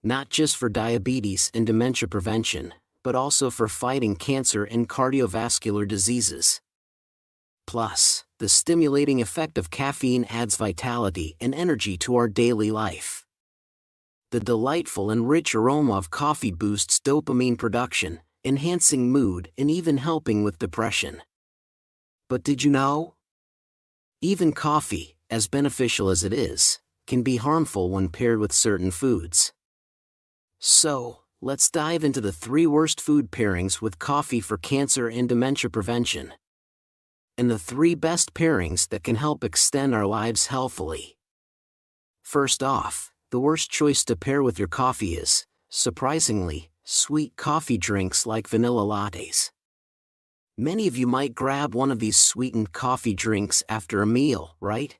not just for diabetes and dementia prevention, but also for fighting cancer and cardiovascular diseases. Plus, the stimulating effect of caffeine adds vitality and energy to our daily life. The delightful and rich aroma of coffee boosts dopamine production, enhancing mood and even helping with depression. But did you know? Even coffee, as beneficial as it is, can be harmful when paired with certain foods. So, let's dive into the 3 worst food pairings with coffee for cancer and dementia prevention, and the 3 best pairings that can help extend our lives healthily. First off, the worst choice to pair with your coffee is, surprisingly, sweet coffee drinks like vanilla lattes. Many of you might grab one of these sweetened coffee drinks after a meal, right?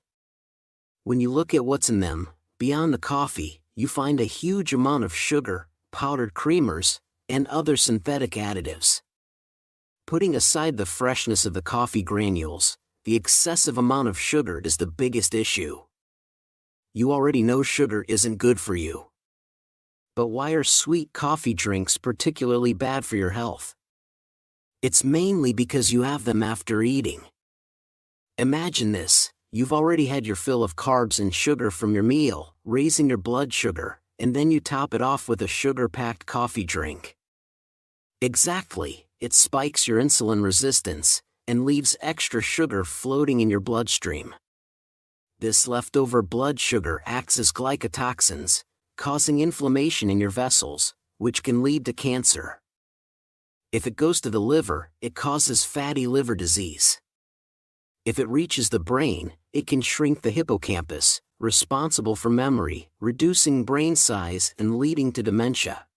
When you look at what's in them, beyond the coffee, you find a huge amount of sugar, powdered creamers, and other synthetic additives. Putting aside the freshness of the coffee granules, the excessive amount of sugar is the biggest issue. You already know sugar isn't good for you. But why are sweet coffee drinks particularly bad for your health? It's mainly because you have them after eating. Imagine this: you've already had your fill of carbs and sugar from your meal, raising your blood sugar, and then you top it off with a sugar-packed coffee drink. Exactly, it spikes your insulin resistance, and leaves extra sugar floating in your bloodstream. This leftover blood sugar acts as glycotoxins, causing inflammation in your vessels, which can lead to cancer. If it goes to the liver, it causes fatty liver disease. If it reaches the brain, it can shrink the hippocampus, responsible for memory, reducing brain size and leading to dementia.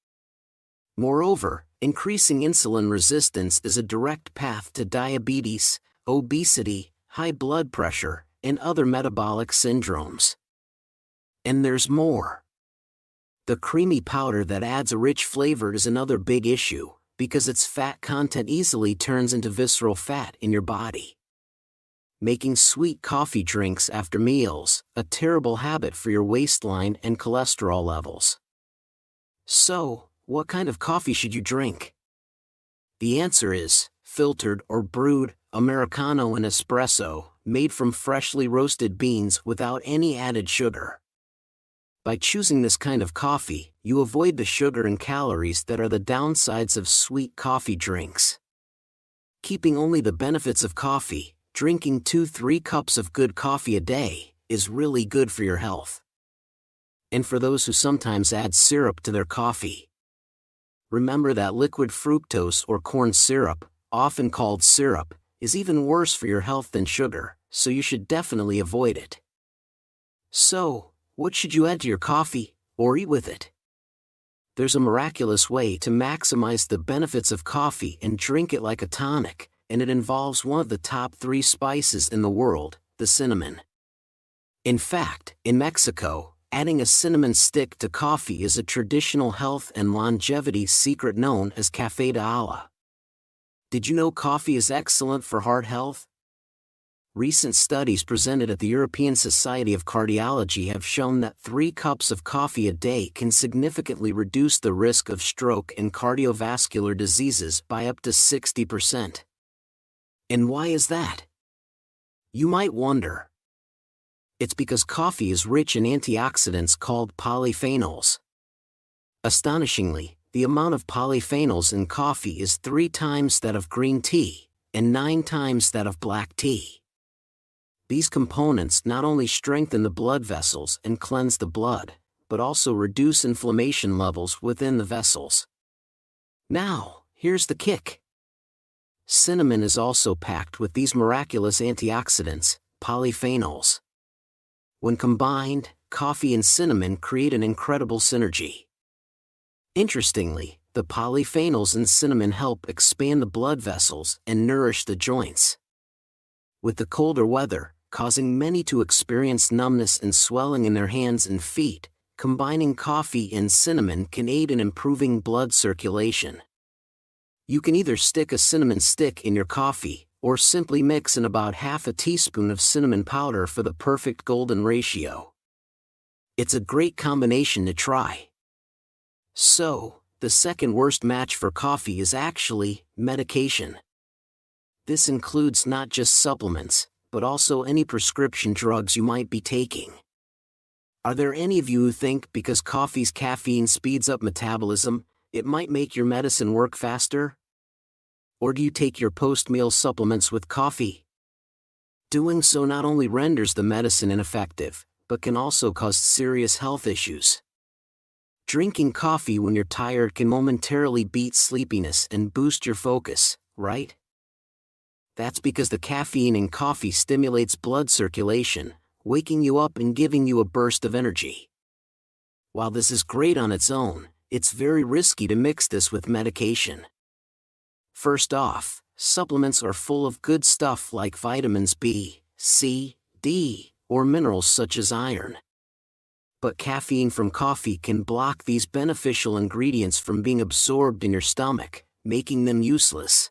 Moreover, increasing insulin resistance is a direct path to diabetes, obesity, high blood pressure, and other metabolic syndromes. And there's more. The creamy powder that adds a rich flavor is another big issue, because its fat content easily turns into visceral fat in your body, making sweet coffee drinks after meals a terrible habit for your waistline and cholesterol levels. So, what kind of coffee should you drink? The answer is filtered or brewed, Americano and espresso, made from freshly roasted beans without any added sugar. By choosing this kind of coffee, you avoid the sugar and calories that are the downsides of sweet coffee drinks. Keeping only the benefits of coffee, drinking 2-3 cups of good coffee a day, is really good for your health. And for those who sometimes add syrup to their coffee, remember that liquid fructose or corn syrup, often called syrup, is even worse for your health than sugar, so you should definitely avoid it. So, what should you add to your coffee, or eat with it? There's a miraculous way to maximize the benefits of coffee and drink it like a tonic, and it involves one of the top 3 spices in the world, the cinnamon. In fact, in Mexico, adding a cinnamon stick to coffee is a traditional health and longevity secret known as café de olla. Did you know coffee is excellent for heart health? Recent studies presented at the European Society of Cardiology have shown that 3 cups of coffee a day can significantly reduce the risk of stroke and cardiovascular diseases by up to 60%. And why is that? You might wonder. It's because coffee is rich in antioxidants called polyphenols. Astonishingly, the amount of polyphenols in coffee is 3 times that of green tea, and 9 times that of black tea. These components not only strengthen the blood vessels and cleanse the blood, but also reduce inflammation levels within the vessels. Now, here's the kick. Cinnamon is also packed with these miraculous antioxidants, polyphenols. When combined, coffee and cinnamon create an incredible synergy. Interestingly, the polyphenols in cinnamon help expand the blood vessels and nourish the joints. With the colder weather, causing many to experience numbness and swelling in their hands and feet, combining coffee and cinnamon can aid in improving blood circulation. You can either stick a cinnamon stick in your coffee, or simply mix in about half a teaspoon of cinnamon powder for the perfect golden ratio. It's a great combination to try. So, the second worst match for coffee is actually medication. This includes not just supplements, but also any prescription drugs you might be taking. Are there any of you who think because coffee's caffeine speeds up metabolism, it might make your medicine work faster? Or do you take your post-meal supplements with coffee? Doing so not only renders the medicine ineffective, but can also cause serious health issues. Drinking coffee when you're tired can momentarily beat sleepiness and boost your focus, right? That's because the caffeine in coffee stimulates blood circulation, waking you up and giving you a burst of energy. While this is great on its own, it's very risky to mix this with medication. First off, supplements are full of good stuff like vitamins B, C, D, or minerals such as iron. But caffeine from coffee can block these beneficial ingredients from being absorbed in your stomach, making them useless.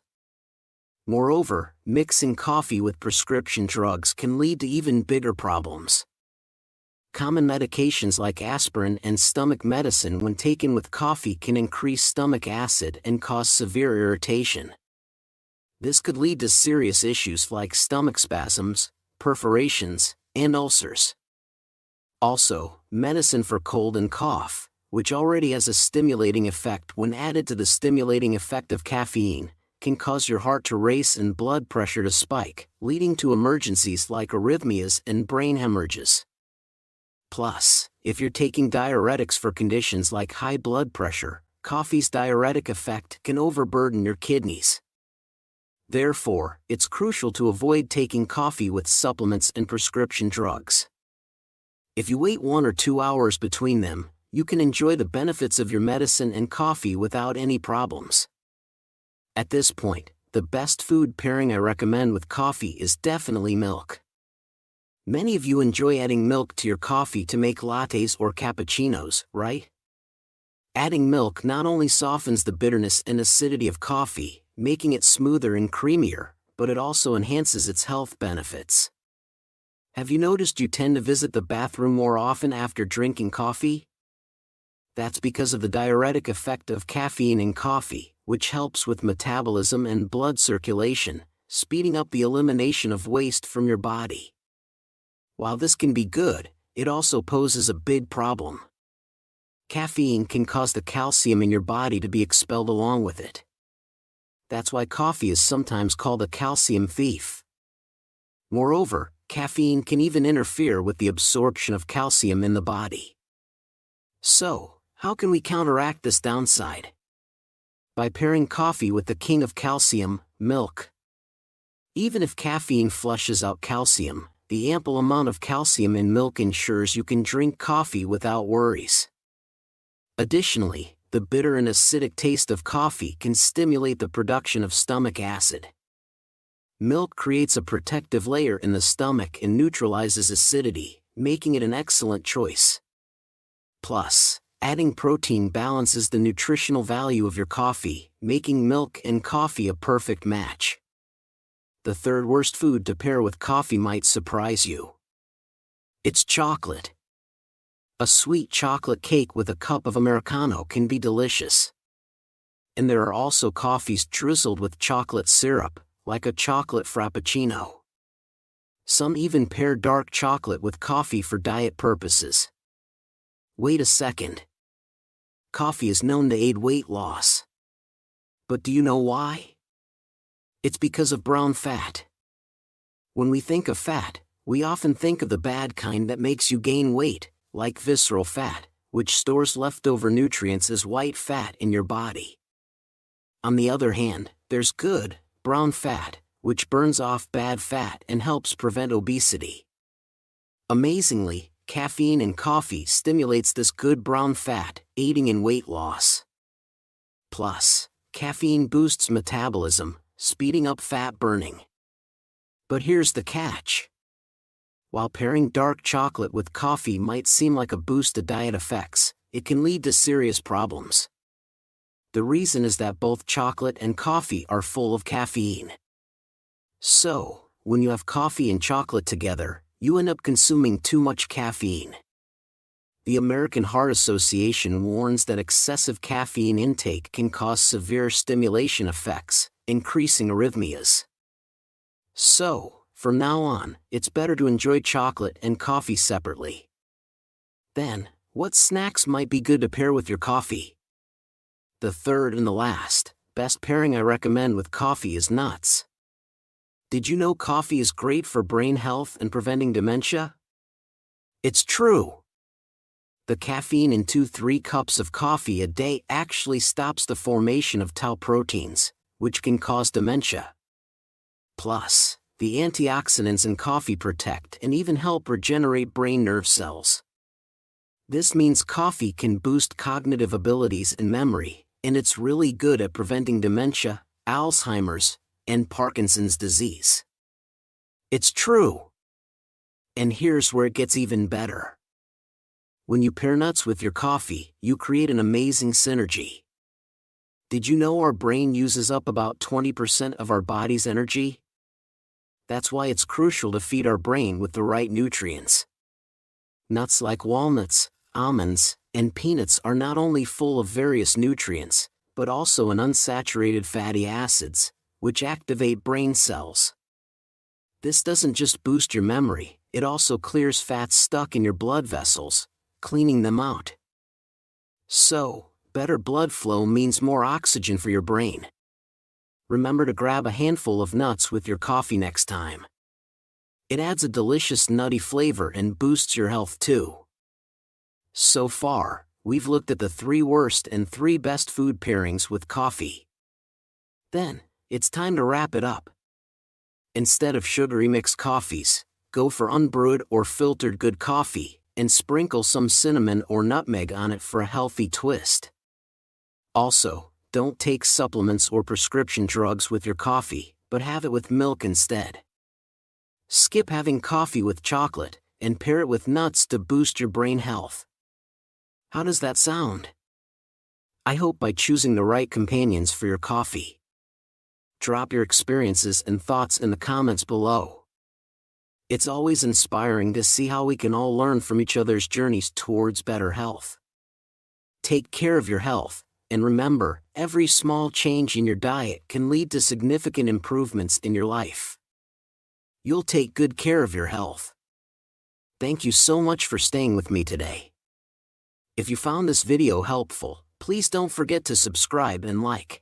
Moreover, mixing coffee with prescription drugs can lead to even bigger problems. Common medications like aspirin and stomach medicine when taken with coffee can increase stomach acid and cause severe irritation. This could lead to serious issues like stomach spasms, perforations, and ulcers. Also, medicine for cold and cough, which already has a stimulating effect when added to the stimulating effect of caffeine, can cause your heart to race and blood pressure to spike, leading to emergencies like arrhythmias and brain hemorrhages. Plus, if you're taking diuretics for conditions like high blood pressure, coffee's diuretic effect can overburden your kidneys. Therefore, it's crucial to avoid taking coffee with supplements and prescription drugs. If you wait 1 or 2 hours between them, you can enjoy the benefits of your medicine and coffee without any problems. At this point, the best food pairing I recommend with coffee is definitely milk. Many of you enjoy adding milk to your coffee to make lattes or cappuccinos, right? Adding milk not only softens the bitterness and acidity of coffee, making it smoother and creamier, but it also enhances its health benefits. Have you noticed you tend to visit the bathroom more often after drinking coffee? That's because of the diuretic effect of caffeine in coffee, which helps with metabolism and blood circulation, speeding up the elimination of waste from your body. While this can be good, it also poses a big problem. Caffeine can cause the calcium in your body to be expelled along with it. That's why coffee is sometimes called a calcium thief. Moreover, caffeine can even interfere with the absorption of calcium in the body. So, how can we counteract this downside? By pairing coffee with the king of calcium, milk. Even if caffeine flushes out calcium, the ample amount of calcium in milk ensures you can drink coffee without worries. Additionally, the bitter and acidic taste of coffee can stimulate the production of stomach acid. Milk creates a protective layer in the stomach and neutralizes acidity, making it an excellent choice. Plus, adding protein balances the nutritional value of your coffee, making milk and coffee a perfect match. The third worst food to pair with coffee might surprise you. It's chocolate. A sweet chocolate cake with a cup of Americano can be delicious. And there are also coffees drizzled with chocolate syrup, like a chocolate frappuccino. Some even pair dark chocolate with coffee for diet purposes. Wait a second. Coffee is known to aid weight loss. But do you know why? It's because of brown fat. When we think of fat, we often think of the bad kind that makes you gain weight, like visceral fat, which stores leftover nutrients as white fat in your body. On the other hand, there's good, brown fat, which burns off bad fat and helps prevent obesity. Amazingly, caffeine in coffee stimulates this good brown fat, aiding in weight loss. Plus, caffeine boosts metabolism, speeding up fat burning. But here's the catch. While pairing dark chocolate with coffee might seem like a boost to diet effects, it can lead to serious problems. The reason is that both chocolate and coffee are full of caffeine. So, when you have coffee and chocolate together, you end up consuming too much caffeine. The American Heart Association warns that excessive caffeine intake can cause severe stimulation effects, increasing arrhythmias. So, from now on, it's better to enjoy chocolate and coffee separately. Then, what snacks might be good to pair with your coffee? The third and the last, best pairing I recommend with coffee is nuts. Did you know coffee is great for brain health and preventing dementia? It's true. The caffeine in 2-3 cups of coffee a day actually stops the formation of tau proteins, which can cause dementia. Plus, the antioxidants in coffee protect and even help regenerate brain nerve cells. This means coffee can boost cognitive abilities and memory, and it's really good at preventing dementia, Alzheimer's, and Parkinson's disease. It's true. And here's where it gets even better. When you pair nuts with your coffee, you create an amazing synergy. Did you know our brain uses up about 20% of our body's energy? That's why it's crucial to feed our brain with the right nutrients. Nuts like walnuts, almonds, and peanuts are not only full of various nutrients, but also in unsaturated fatty acids, which activate brain cells. This doesn't just boost your memory, it also clears fats stuck in your blood vessels, cleaning them out. So, better blood flow means more oxygen for your brain. Remember to grab a handful of nuts with your coffee next time. It adds a delicious nutty flavor and boosts your health too. So far, we've looked at the 3 worst and 3 best food pairings with coffee. Then, it's time to wrap it up. Instead of sugary mixed coffees, go for unbrewed or filtered good coffee, and sprinkle some cinnamon or nutmeg on it for a healthy twist. Also, don't take supplements or prescription drugs with your coffee, but have it with milk instead. Skip having coffee with chocolate, and pair it with nuts to boost your brain health. How does that sound? I hope by choosing the right companions for your coffee. Drop your experiences and thoughts in the comments below. It's always inspiring to see how we can all learn from each other's journeys towards better health. Take care of your health, and remember, every small change in your diet can lead to significant improvements in your life. You'll take good care of your health. Thank you so much for staying with me today. If you found this video helpful, please don't forget to subscribe and like.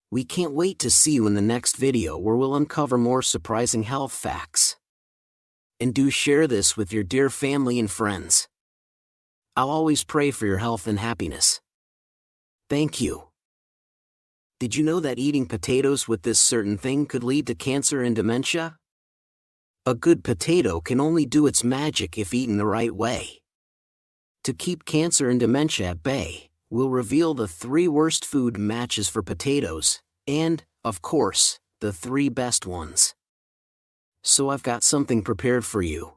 We can't wait to see you in the next video where we'll uncover more surprising health facts. And do share this with your dear family and friends. I'll always pray for your health and happiness. Thank you. Did you know that eating potatoes with this certain thing could lead to cancer and dementia? A good potato can only do its magic if eaten the right way. To keep cancer and dementia at bay, we'll reveal the 3 worst food matches for potatoes, and, of course, the 3 best ones. So I've got something prepared for you.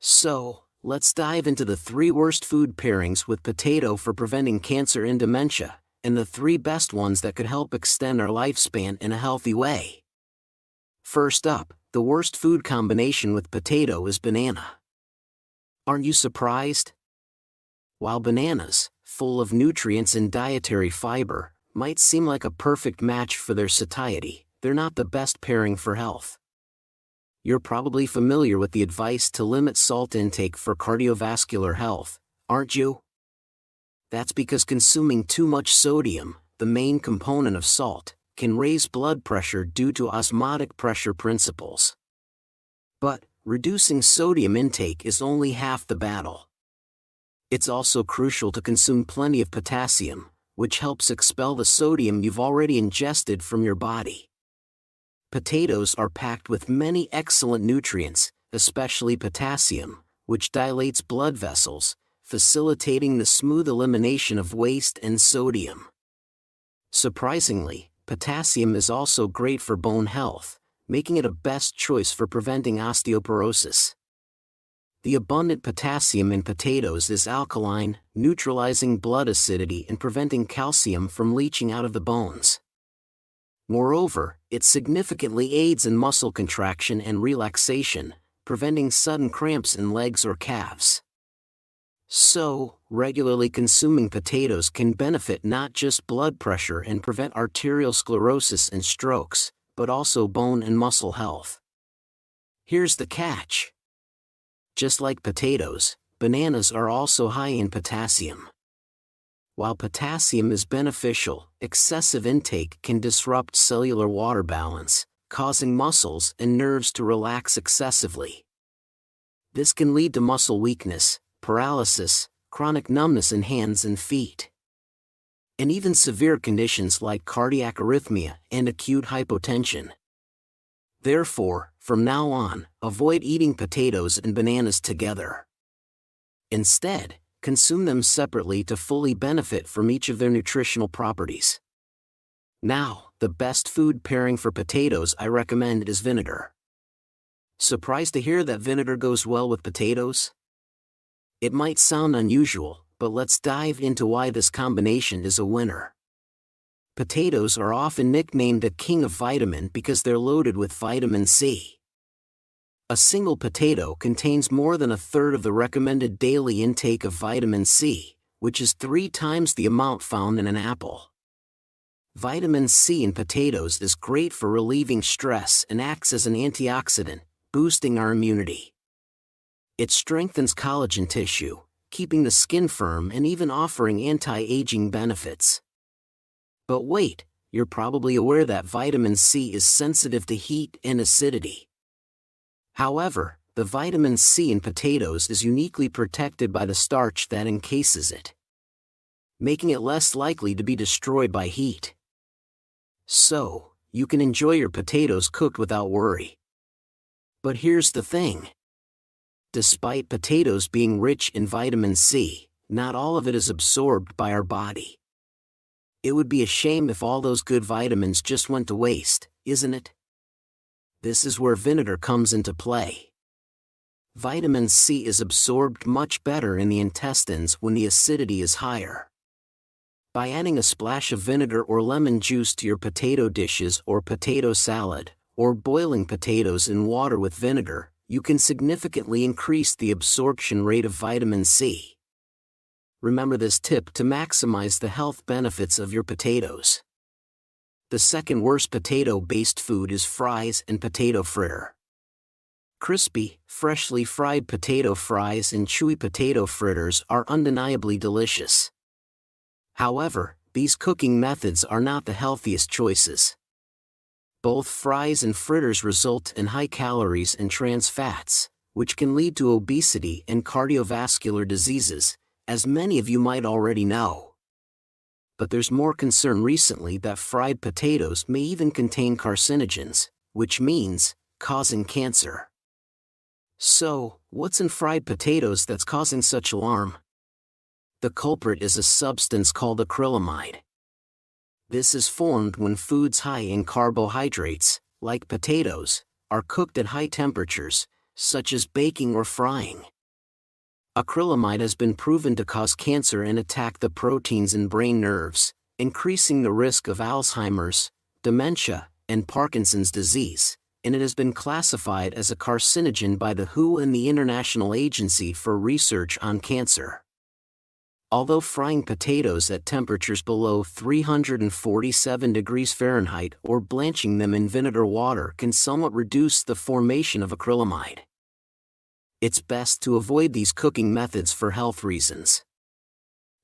So, let's dive into the 3 worst food pairings with potato for preventing cancer and dementia, and the 3 best ones that could help extend our lifespan in a healthy way. First up, the worst food combination with potato is banana. Aren't you surprised? While bananas, full of nutrients and dietary fiber, might seem like a perfect match for their satiety, they're not the best pairing for health. You're probably familiar with the advice to limit salt intake for cardiovascular health, aren't you? That's because consuming too much sodium, the main component of salt, can raise blood pressure due to osmotic pressure principles. But, reducing sodium intake is only half the battle. It's also crucial to consume plenty of potassium, which helps expel the sodium you've already ingested from your body. Potatoes are packed with many excellent nutrients, especially potassium, which dilates blood vessels, facilitating the smooth elimination of waste and sodium. Surprisingly, potassium is also great for bone health, making it a best choice for preventing osteoporosis. The abundant potassium in potatoes is alkaline, neutralizing blood acidity and preventing calcium from leaching out of the bones. Moreover, it significantly aids in muscle contraction and relaxation, preventing sudden cramps in legs or calves. So, regularly consuming potatoes can benefit not just blood pressure and prevent arterial sclerosis and strokes, but also bone and muscle health. Here's the catch. Just like potatoes, bananas are also high in potassium. While potassium is beneficial, excessive intake can disrupt cellular water balance, causing muscles and nerves to relax excessively. This can lead to muscle weakness, paralysis, chronic numbness in hands and feet, and even severe conditions like cardiac arrhythmia and acute hypotension. Therefore, from now on, avoid eating potatoes and bananas together. Instead, consume them separately to fully benefit from each of their nutritional properties. Now, the best food pairing for potatoes I recommend is vinegar. Surprised to hear that vinegar goes well with potatoes? It might sound unusual, but let's dive into why this combination is a winner. Potatoes are often nicknamed the king of vitamin because they're loaded with vitamin C. A single potato contains more than a third of the recommended daily intake of vitamin C, which is 3 times the amount found in an apple. Vitamin C in potatoes is great for relieving stress and acts as an antioxidant, boosting our immunity. It strengthens collagen tissue, keeping the skin firm and even offering anti-aging benefits. But wait, you're probably aware that vitamin C is sensitive to heat and acidity. However, the vitamin C in potatoes is uniquely protected by the starch that encases it, making it less likely to be destroyed by heat. So, you can enjoy your potatoes cooked without worry. But here's the thing. Despite potatoes being rich in vitamin C, not all of it is absorbed by our body. It would be a shame if all those good vitamins just went to waste, isn't it? This is where vinegar comes into play. Vitamin C is absorbed much better in the intestines when the acidity is higher. By adding a splash of vinegar or lemon juice to your potato dishes or potato salad, or boiling potatoes in water with vinegar, you can significantly increase the absorption rate of vitamin C. Remember this tip to maximize the health benefits of your potatoes. The second worst potato-based food is fries and potato fritter. Crispy, freshly fried potato fries and chewy potato fritters are undeniably delicious. However, these cooking methods are not the healthiest choices. Both fries and fritters result in high calories and trans fats, which can lead to obesity and cardiovascular diseases, as many of you might already know. But there's more concern recently that fried potatoes may even contain carcinogens, which means causing cancer. So, what's in fried potatoes that's causing such alarm? The culprit is a substance called acrylamide. This is formed when foods high in carbohydrates, like potatoes, are cooked at high temperatures, such as baking or frying. Acrylamide has been proven to cause cancer and attack the proteins in brain nerves, increasing the risk of Alzheimer's, dementia, and Parkinson's disease, and it has been classified as a carcinogen by the WHO and the International Agency for Research on Cancer. Although frying potatoes at temperatures below 347 degrees Fahrenheit or blanching them in vinegar water can somewhat reduce the formation of acrylamide, it's best to avoid these cooking methods for health reasons.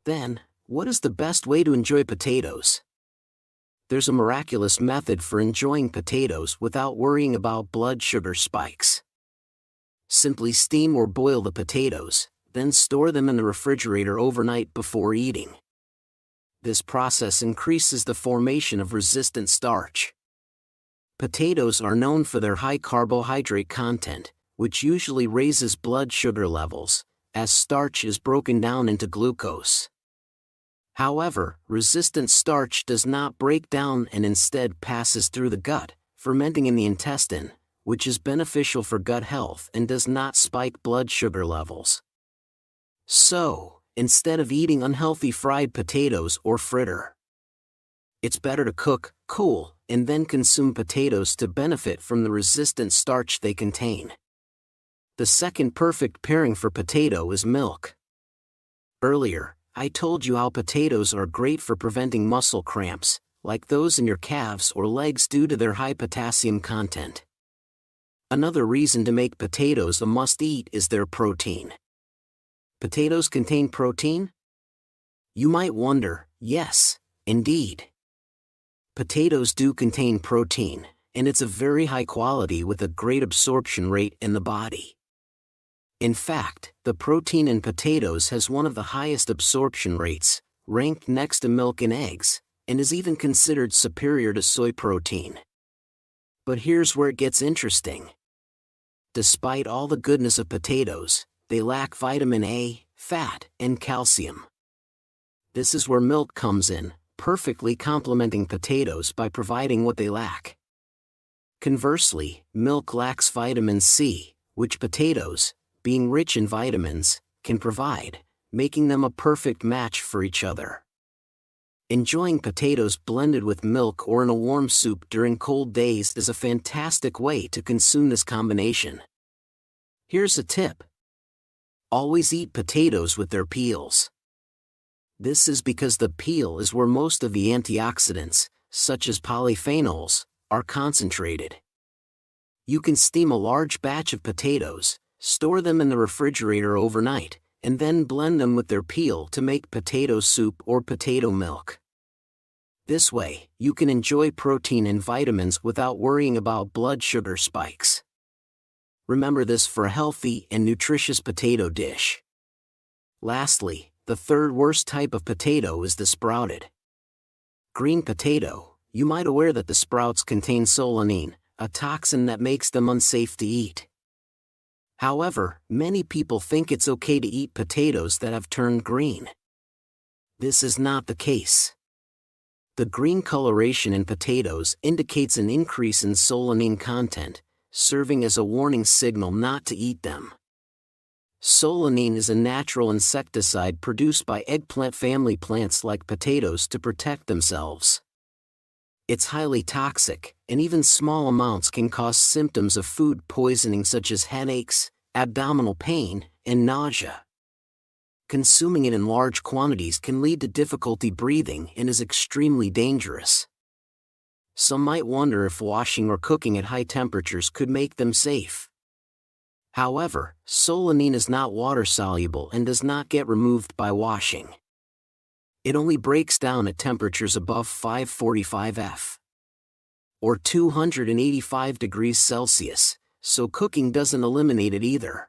Then, what is the best way to enjoy potatoes? There's a miraculous method for enjoying potatoes without worrying about blood sugar spikes. Simply steam or boil the potatoes, then store them in the refrigerator overnight before eating. This process increases the formation of resistant starch. Potatoes are known for their high carbohydrate content, which usually raises blood sugar levels, as starch is broken down into glucose. However, resistant starch does not break down and instead passes through the gut, fermenting in the intestine, which is beneficial for gut health and does not spike blood sugar levels. So, instead of eating unhealthy fried potatoes or fritter, it's better to cook, cool, and then consume potatoes to benefit from the resistant starch they contain. The second perfect pairing for potato is milk. Earlier, I told you how potatoes are great for preventing muscle cramps, like those in your calves or legs due to their high potassium content. Another reason to make potatoes a must-eat is their protein. Potatoes contain protein? You might wonder, yes, indeed. Potatoes do contain protein, and it's of very high quality with a great absorption rate in the body. In fact, the protein in potatoes has one of the highest absorption rates, ranked next to milk and eggs, and is even considered superior to soy protein. But here's where it gets interesting. Despite all the goodness of potatoes, they lack vitamin A, fat, and calcium. This is where milk comes in, perfectly complementing potatoes by providing what they lack. Conversely, milk lacks vitamin C, which potatoes, being rich in vitamins, can provide, making them a perfect match for each other. Enjoying potatoes blended with milk or in a warm soup during cold days is a fantastic way to consume this combination. Here's a tip. Always eat potatoes with their peels. This is because the peel is where most of the antioxidants, such as polyphenols, are concentrated. You can steam a large batch of potatoes, store them in the refrigerator overnight, and then blend them with their peel to make potato soup or potato milk. This way, you can enjoy protein and vitamins without worrying about blood sugar spikes. Remember this for a healthy and nutritious potato dish. Lastly, the third worst type of potato is the sprouted green potato. You might be aware that the sprouts contain solanine, a toxin that makes them unsafe to eat. However, many people think it's okay to eat potatoes that have turned green. This is not the case. The green coloration in potatoes indicates an increase in solanine content, serving as a warning signal not to eat them. Solanine is a natural insecticide produced by eggplant family plants like potatoes to protect themselves. It's highly toxic, and even small amounts can cause symptoms of food poisoning such as headaches, abdominal pain, and nausea. Consuming it in large quantities can lead to difficulty breathing and is extremely dangerous. Some might wonder if washing or cooking at high temperatures could make them safe. However, solanine is not water-soluble and does not get removed by washing. It only breaks down at temperatures above 545 F or 285 degrees Celsius, so cooking doesn't eliminate it either.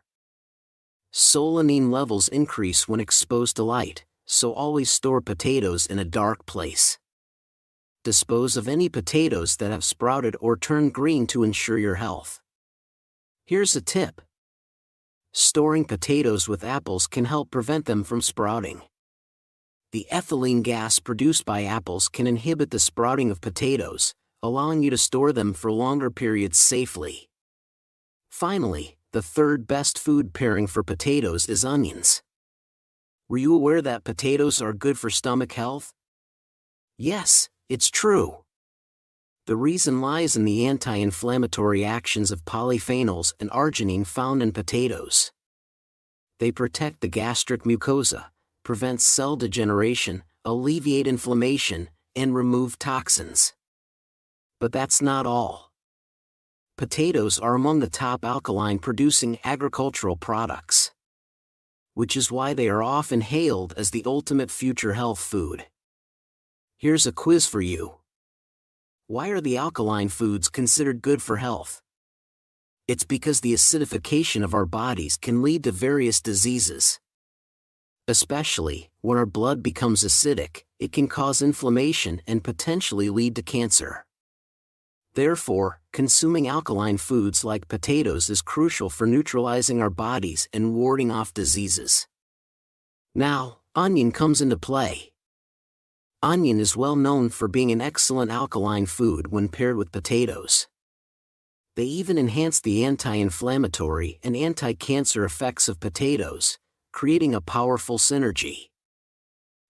Solanine levels increase when exposed to light, so always store potatoes in a dark place. Dispose of any potatoes that have sprouted or turned green to ensure your health. Here's a tip. Storing potatoes with apples can help prevent them from sprouting. The ethylene gas produced by apples can inhibit the sprouting of potatoes, allowing you to store them for longer periods safely. Finally, the third best food pairing for potatoes is onions. Were you aware that potatoes are good for stomach health? Yes, it's true. The reason lies in the anti-inflammatory actions of polyphenols and arginine found in potatoes. They protect the gastric mucosa, prevent cell degeneration, alleviate inflammation, and remove toxins. But that's not all. Potatoes are among the top alkaline-producing agricultural products, which is why they are often hailed as the ultimate future health food. Here's a quiz for you. Why are the alkaline foods considered good for health? It's because the acidification of our bodies can lead to various diseases. Especially, when our blood becomes acidic, it can cause inflammation and potentially lead to cancer. Therefore, consuming alkaline foods like potatoes is crucial for neutralizing our bodies and warding off diseases. Now, onion comes into play. Onion is well known for being an excellent alkaline food when paired with potatoes. They even enhance the anti-inflammatory and anti-cancer effects of potatoes, creating a powerful synergy.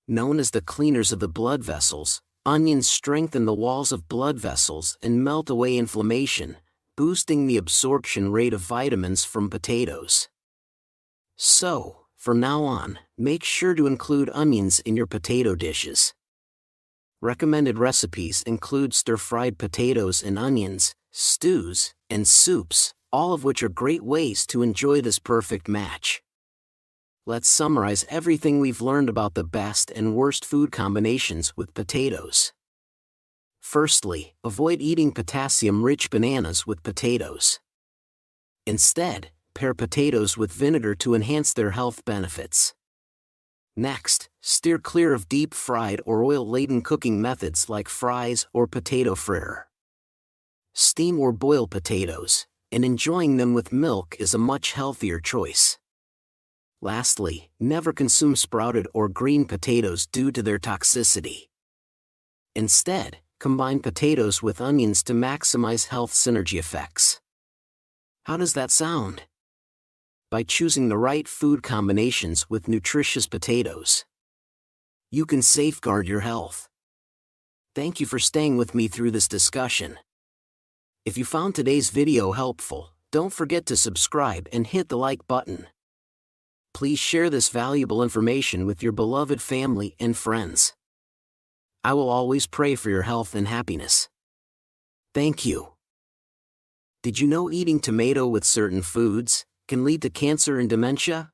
Known as the cleaners of the blood vessels, onions strengthen the walls of blood vessels and melt away inflammation, boosting the absorption rate of vitamins from potatoes. So, From now on, make sure to include onions in your potato dishes. Recommended recipes include stir-fried potatoes and onions, stews, and soups, all of which are great ways to enjoy this perfect match. Let's summarize everything we've learned about the best and worst food combinations with potatoes. Firstly, avoid eating potassium-rich bananas with potatoes. Instead, pair potatoes with vinegar to enhance their health benefits. Next, steer clear of deep-fried or oil-laden cooking methods like fries or potato fryer. Steam or boil potatoes, and enjoying them with milk is a much healthier choice. Lastly, never consume sprouted or green potatoes due to their toxicity. Instead, combine potatoes with onions to maximize health synergy effects. How does that sound? By choosing the right food combinations with nutritious potatoes, you can safeguard your health. Thank you for staying with me through this discussion. If you found today's video helpful, don't forget to subscribe and hit the like button. Please share this valuable information with your beloved family and friends. I will always pray for your health and happiness. Thank you. Did you know eating tomato with certain foods can lead to cancer and dementia?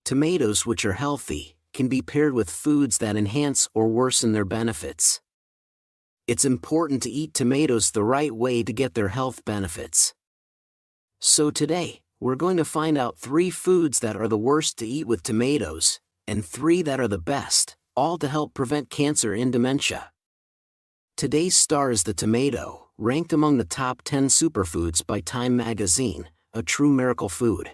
Tomatoes, which are healthy, can be paired with foods that enhance or worsen their benefits. It's important to eat tomatoes the right way to get their health benefits. So today, we're going to find out 3 foods that are the worst to eat with tomatoes, and 3 that are the best, all to help prevent cancer and dementia. Today's star is the tomato, ranked among the top 10 superfoods by Time magazine, a true miracle food.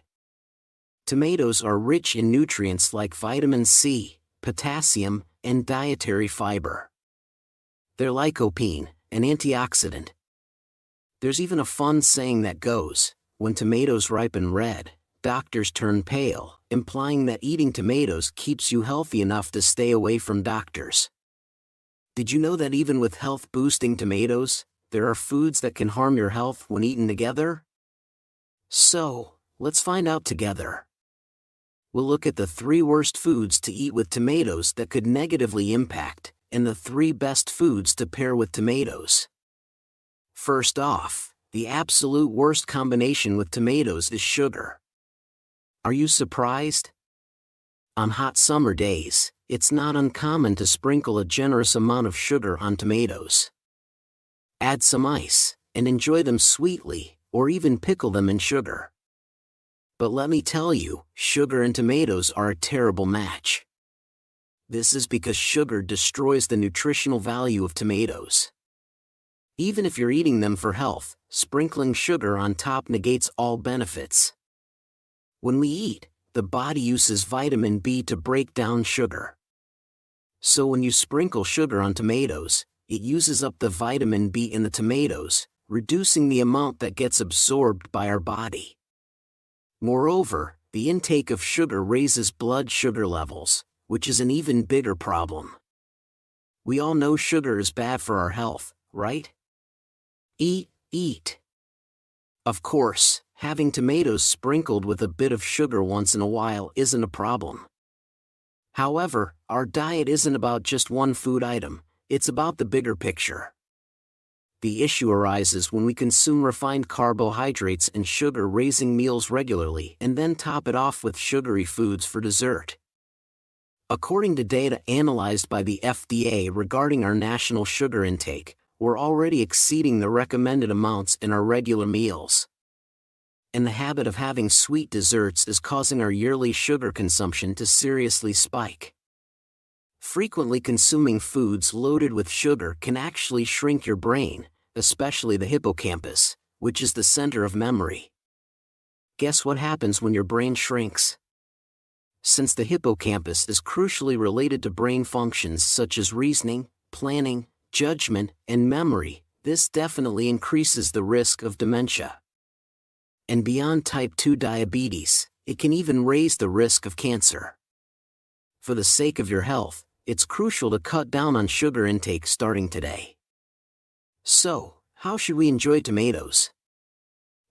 Tomatoes are rich in nutrients like vitamin C, potassium, and dietary fiber. They're lycopene, an antioxidant. There's even a fun saying that goes, "When tomatoes ripen red, doctors turn pale," implying that eating tomatoes keeps you healthy enough to stay away from doctors. Did you know that even with health-boosting tomatoes, there are foods that can harm your health when eaten together? So, let's find out together. We'll look at the 3 worst foods to eat with tomatoes that could negatively impact, and the 3 best foods to pair with tomatoes. First off, the absolute worst combination with tomatoes is sugar. Are you surprised? On hot summer days, it's not uncommon to sprinkle a generous amount of sugar on tomatoes. Add some ice, and enjoy them sweetly, or even pickle them in sugar. But let me tell you, sugar and tomatoes are a terrible match. This is because sugar destroys the nutritional value of tomatoes. Even if you're eating them for health, sprinkling sugar on top negates all benefits. When we eat, the body uses vitamin B to break down sugar. So when you sprinkle sugar on tomatoes, it uses up the vitamin B in the tomatoes, reducing the amount that gets absorbed by our body. Moreover, the intake of sugar raises blood sugar levels, which is an even bigger problem. We all know sugar is bad for our health, right? Eat. Of course, having tomatoes sprinkled with a bit of sugar once in a while isn't a problem. However, our diet isn't about just one food item, it's about the bigger picture. The issue arises when we consume refined carbohydrates and sugar-raising meals regularly and then top it off with sugary foods for dessert. According to data analyzed by the FDA regarding our national sugar intake, we're already exceeding the recommended amounts in our regular meals. And the habit of having sweet desserts is causing our yearly sugar consumption to seriously spike. Frequently consuming foods loaded with sugar can actually shrink your brain, especially the hippocampus, which is the center of memory. Guess what happens when your brain shrinks? Since the hippocampus is crucially related to brain functions such as reasoning, planning, judgment, and memory, this definitely increases the risk of dementia. And beyond type 2 diabetes, it can even raise the risk of cancer. For the sake of your health, it's crucial to cut down on sugar intake starting today. So, how should we enjoy tomatoes?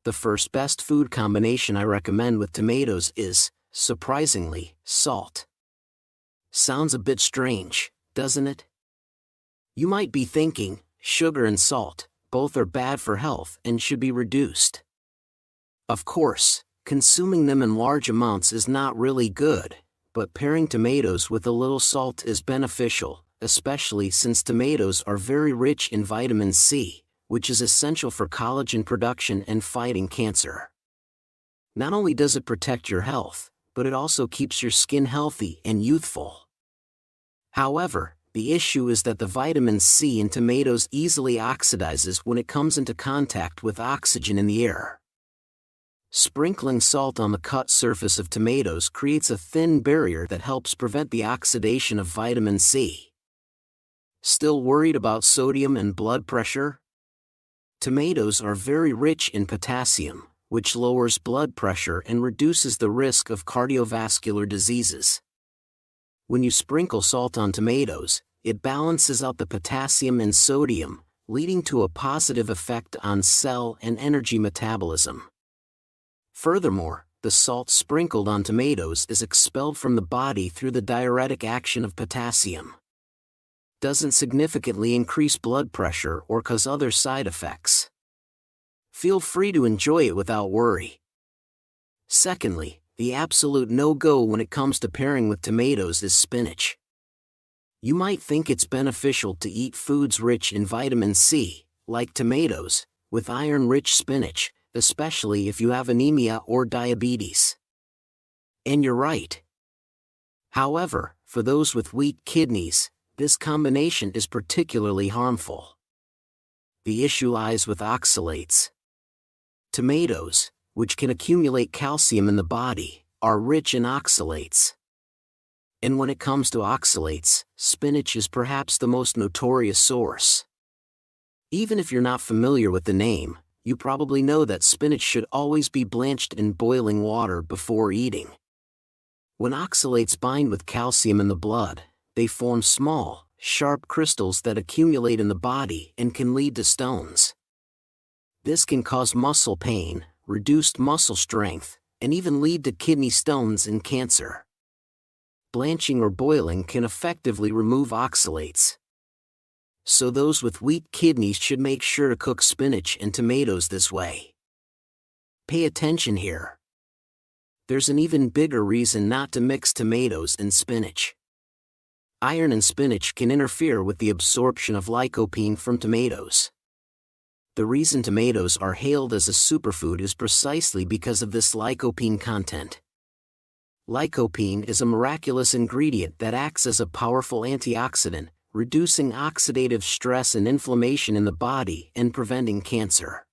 The first best food combination I recommend with tomatoes is surprisingly, salt. Sounds a bit strange, doesn't it? You might be thinking, sugar and salt, both are bad for health and should be reduced. Of course, consuming them in large amounts is not really good, but pairing tomatoes with a little salt is beneficial, especially since tomatoes are very rich in vitamin C, which is essential for collagen production and fighting cancer. Not only does it protect your health, but it also keeps your skin healthy and youthful. However, the issue is that the vitamin C in tomatoes easily oxidizes when it comes into contact with oxygen in the air. Sprinkling salt on the cut surface of tomatoes creates a thin barrier that helps prevent the oxidation of vitamin C. Still worried about sodium and blood pressure? Tomatoes are very rich in potassium, which lowers blood pressure and reduces the risk of cardiovascular diseases. When you sprinkle salt on tomatoes, it balances out the potassium and sodium, leading to a positive effect on cell and energy metabolism. Furthermore, the salt sprinkled on tomatoes is expelled from the body through the diuretic action of potassium. Doesn't significantly increase blood pressure or cause other side effects. Feel free to enjoy it without worry. Secondly, the absolute no-go when it comes to pairing with tomatoes is spinach. You might think it's beneficial to eat foods rich in vitamin C, like tomatoes, with iron-rich spinach, especially if you have anemia or diabetes. And you're right. However, for those with weak kidneys, this combination is particularly harmful. The issue lies with oxalates. Tomatoes, which can accumulate calcium in the body, are rich in oxalates. And when it comes to oxalates, spinach is perhaps the most notorious source. Even if you're not familiar with the name, you probably know that spinach should always be blanched in boiling water before eating. When oxalates bind with calcium in the blood, they form small, sharp crystals that accumulate in the body and can lead to stones. This can cause muscle pain, reduced muscle strength, and even lead to kidney stones and cancer. Blanching or boiling can effectively remove oxalates. So those with weak kidneys should make sure to cook spinach and tomatoes this way. Pay attention here. There's an even bigger reason not to mix tomatoes and spinach. Iron in spinach can interfere with the absorption of lycopene from tomatoes. The reason tomatoes are hailed as a superfood is precisely because of this lycopene content. Lycopene is a miraculous ingredient that acts as a powerful antioxidant, reducing oxidative stress and inflammation in the body and preventing cancer.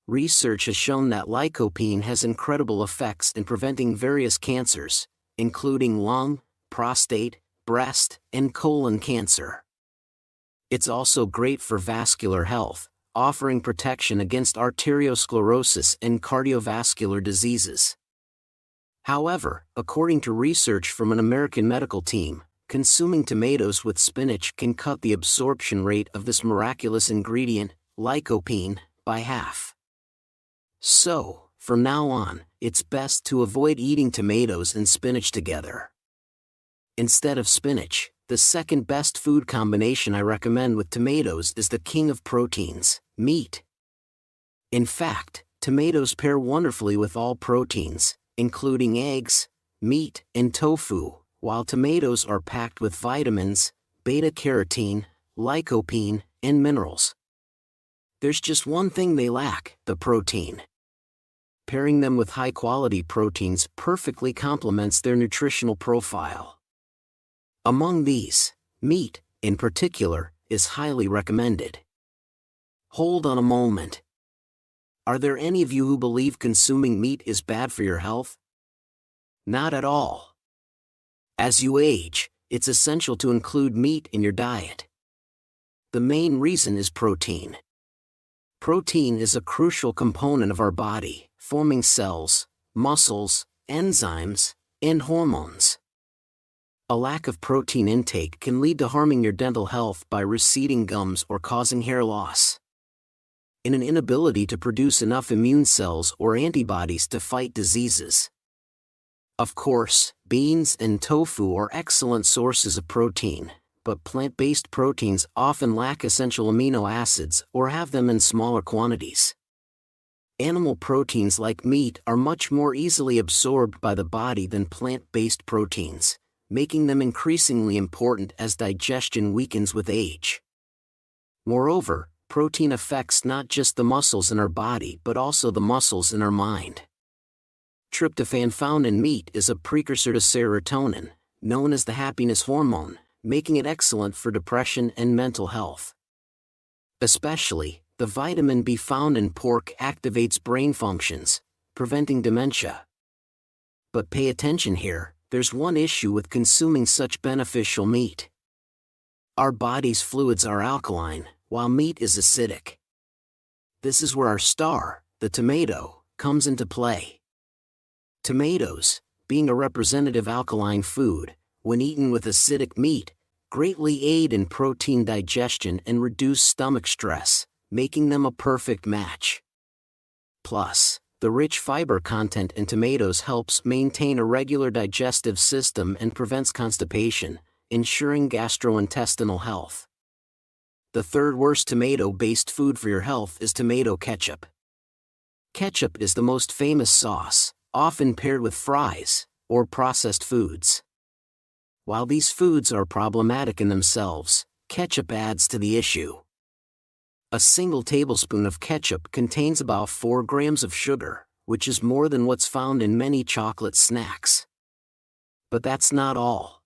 Research has shown that lycopene has incredible effects in preventing various cancers, including lung, prostate, breast, and colon cancer. It's also great for vascular health, offering protection against arteriosclerosis and cardiovascular diseases. However, according to research from an American medical team, consuming tomatoes with spinach can cut the absorption rate of this miraculous ingredient, lycopene, by half. So, from now on, it's best to avoid eating tomatoes and spinach together. Instead of spinach, the second best food combination I recommend with tomatoes is the king of proteins, meat. In fact, tomatoes pair wonderfully with all proteins, including eggs, meat, and tofu, while tomatoes are packed with vitamins, beta-carotene, lycopene, and minerals. There's just one thing they lack: the protein. Pairing them with high-quality proteins perfectly complements their nutritional profile. Among these, meat, in particular, is highly recommended. Hold on a moment. Are there any of you who believe consuming meat is bad for your health? Not at all. As you age, it's essential to include meat in your diet. The main reason is protein. Protein is a crucial component of our body, forming cells, muscles, enzymes, and hormones. A lack of protein intake can lead to harming your dental health by receding gums or causing hair loss. And an inability to produce enough immune cells or antibodies to fight diseases. Of course, beans and tofu are excellent sources of protein, but plant-based proteins often lack essential amino acids or have them in smaller quantities. Animal proteins like meat are much more easily absorbed by the body than plant-based proteins, making them increasingly important as digestion weakens with age. Moreover, protein affects not just the muscles in our body but also the muscles in our mind. Tryptophan found in meat is a precursor to serotonin, known as the happiness hormone, making it excellent for depression and mental health. Especially, the vitamin B found in pork activates brain functions, preventing dementia. But pay attention here, there's one issue with consuming such beneficial meat. Our body's fluids are alkaline, while meat is acidic. This is where our star, the tomato, comes into play. Tomatoes, being a representative alkaline food, when eaten with acidic meat, greatly aid in protein digestion and reduce stomach stress, making them a perfect match. Plus, the rich fiber content in tomatoes helps maintain a regular digestive system and prevents constipation, ensuring gastrointestinal health. The third worst tomato-based food for your health is tomato ketchup. Ketchup is the most famous sauce, often paired with fries or processed foods. While these foods are problematic in themselves, ketchup adds to the issue. A single tablespoon of ketchup contains about 4 grams of sugar, which is more than what's found in many chocolate snacks. But that's not all.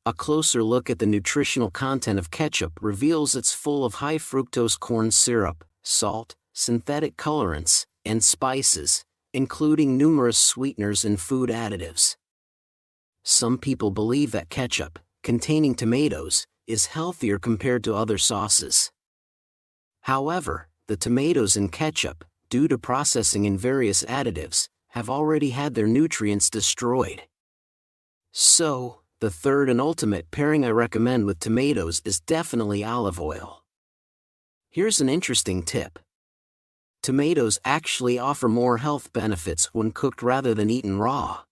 A closer look at the nutritional content of ketchup reveals it's full of high fructose corn syrup, salt, synthetic colorants, and spices, including numerous sweeteners and food additives. Some people believe that ketchup, containing tomatoes, is healthier compared to other sauces. However, the tomatoes in ketchup, due to processing in various additives, have already had their nutrients destroyed. So, the third and ultimate pairing I recommend with tomatoes is definitely olive oil. Here's an interesting tip. Tomatoes actually offer more health benefits when cooked rather than eaten raw.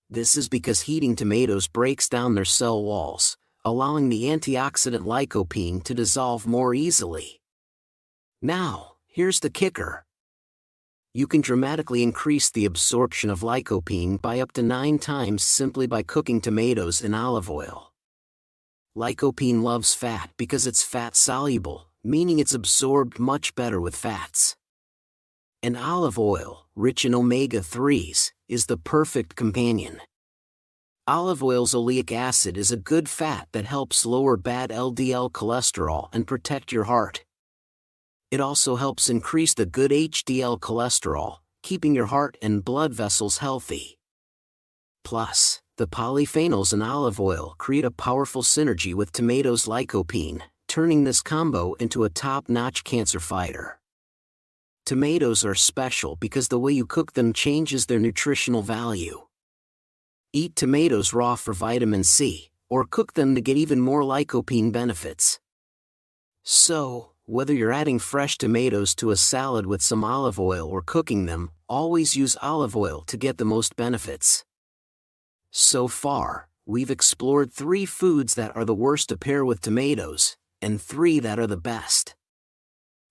This is because heating tomatoes breaks down their cell walls, allowing the antioxidant lycopene to dissolve more easily. Now, here's the kicker. You can dramatically increase the absorption of lycopene by up to 9 times simply by cooking tomatoes in olive oil. Lycopene loves fat because it's fat-soluble, meaning it's absorbed much better with fats. And olive oil, rich in omega-3s, is the perfect companion. Olive oil's oleic acid is a good fat that helps lower bad LDL cholesterol and protect your heart. It also helps increase the good HDL cholesterol, keeping your heart and blood vessels healthy. Plus, the polyphenols in olive oil create a powerful synergy with tomatoes' lycopene, turning this combo into a top-notch cancer fighter. Tomatoes are special because the way you cook them changes their nutritional value. Eat tomatoes raw for vitamin C, or cook them to get even more lycopene benefits. So, whether you're adding fresh tomatoes to a salad with some olive oil or cooking them, always use olive oil to get the most benefits. So far, we've explored 3 foods that are the worst to pair with tomatoes, and 3 that are the best.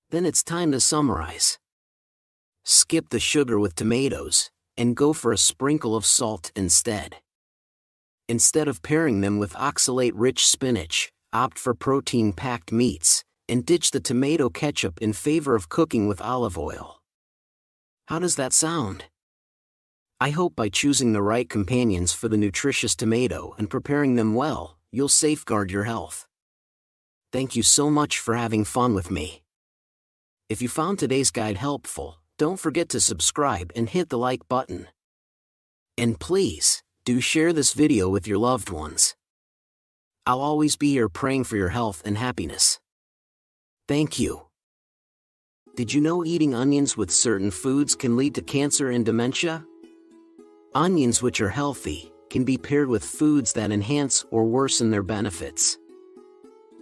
Then it's time to summarize. Skip the sugar with tomatoes, and go for a sprinkle of salt instead. Instead of pairing them with oxalate-rich spinach, opt for protein-packed meats, and ditch the tomato ketchup in favor of cooking with olive oil. How does that sound? I hope by choosing the right companions for the nutritious tomato and preparing them well, you'll safeguard your health. Thank you so much for having fun with me. If you found today's guide helpful, don't forget to subscribe and hit the like button. And please, do share this video with your loved ones. I'll always be here praying for your health and happiness. Thank you. Did you know eating onions with certain foods can lead to cancer and dementia? Onions, which are healthy, can be paired with foods that enhance or worsen their benefits.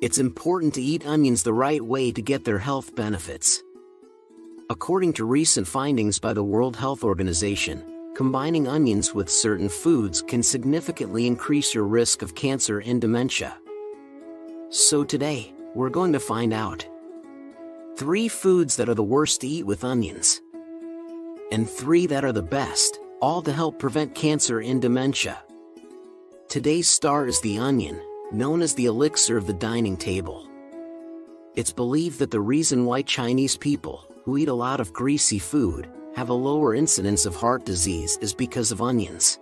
It's important to eat onions the right way to get their health benefits. According to recent findings by the World Health Organization, combining onions with certain foods can significantly increase your risk of cancer and dementia. So today, we're going to find out 3 foods that are the worst to eat with onions, and 3 that are the best, all to help prevent cancer and dementia. Today's star is the onion, known as the elixir of the dining table. It's believed that the reason why Chinese people, who eat a lot of greasy food, have a lower incidence of heart disease is because of onions.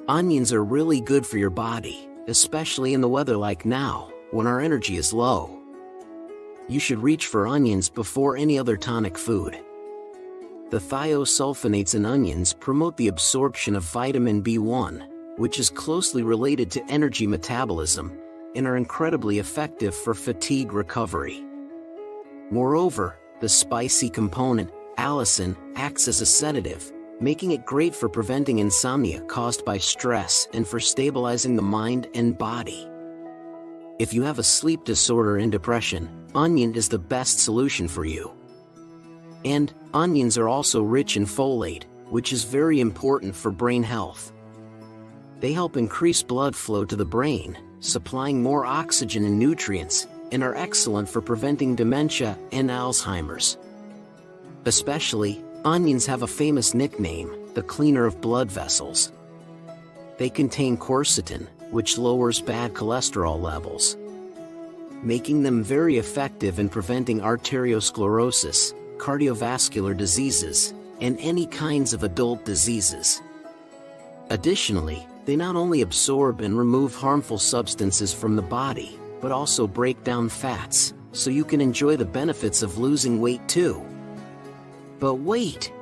Onions are really good for your body, especially in the weather like now, when our energy is low. You should reach for onions before any other tonic food. The thiosulfonates in onions promote the absorption of vitamin B1, which is closely related to energy metabolism, and are incredibly effective for fatigue recovery. Moreover, the spicy component, allicin, acts as a sedative, making it great for preventing insomnia caused by stress and for stabilizing the mind and body. If you have a sleep disorder and depression, onion is the best solution for you. And onions are also rich in folate, which is very important for brain health. They help increase blood flow to the brain, supplying more oxygen and nutrients, and are excellent for preventing dementia and Alzheimer's. Especially, onions have a famous nickname, the cleaner of blood vessels. They contain quercetin, which lowers bad cholesterol levels, making them very effective in preventing arteriosclerosis, cardiovascular diseases, and any kinds of adult diseases. Additionally, they not only absorb and remove harmful substances from the body, but also break down fats, so you can enjoy the benefits of losing weight too. But wait!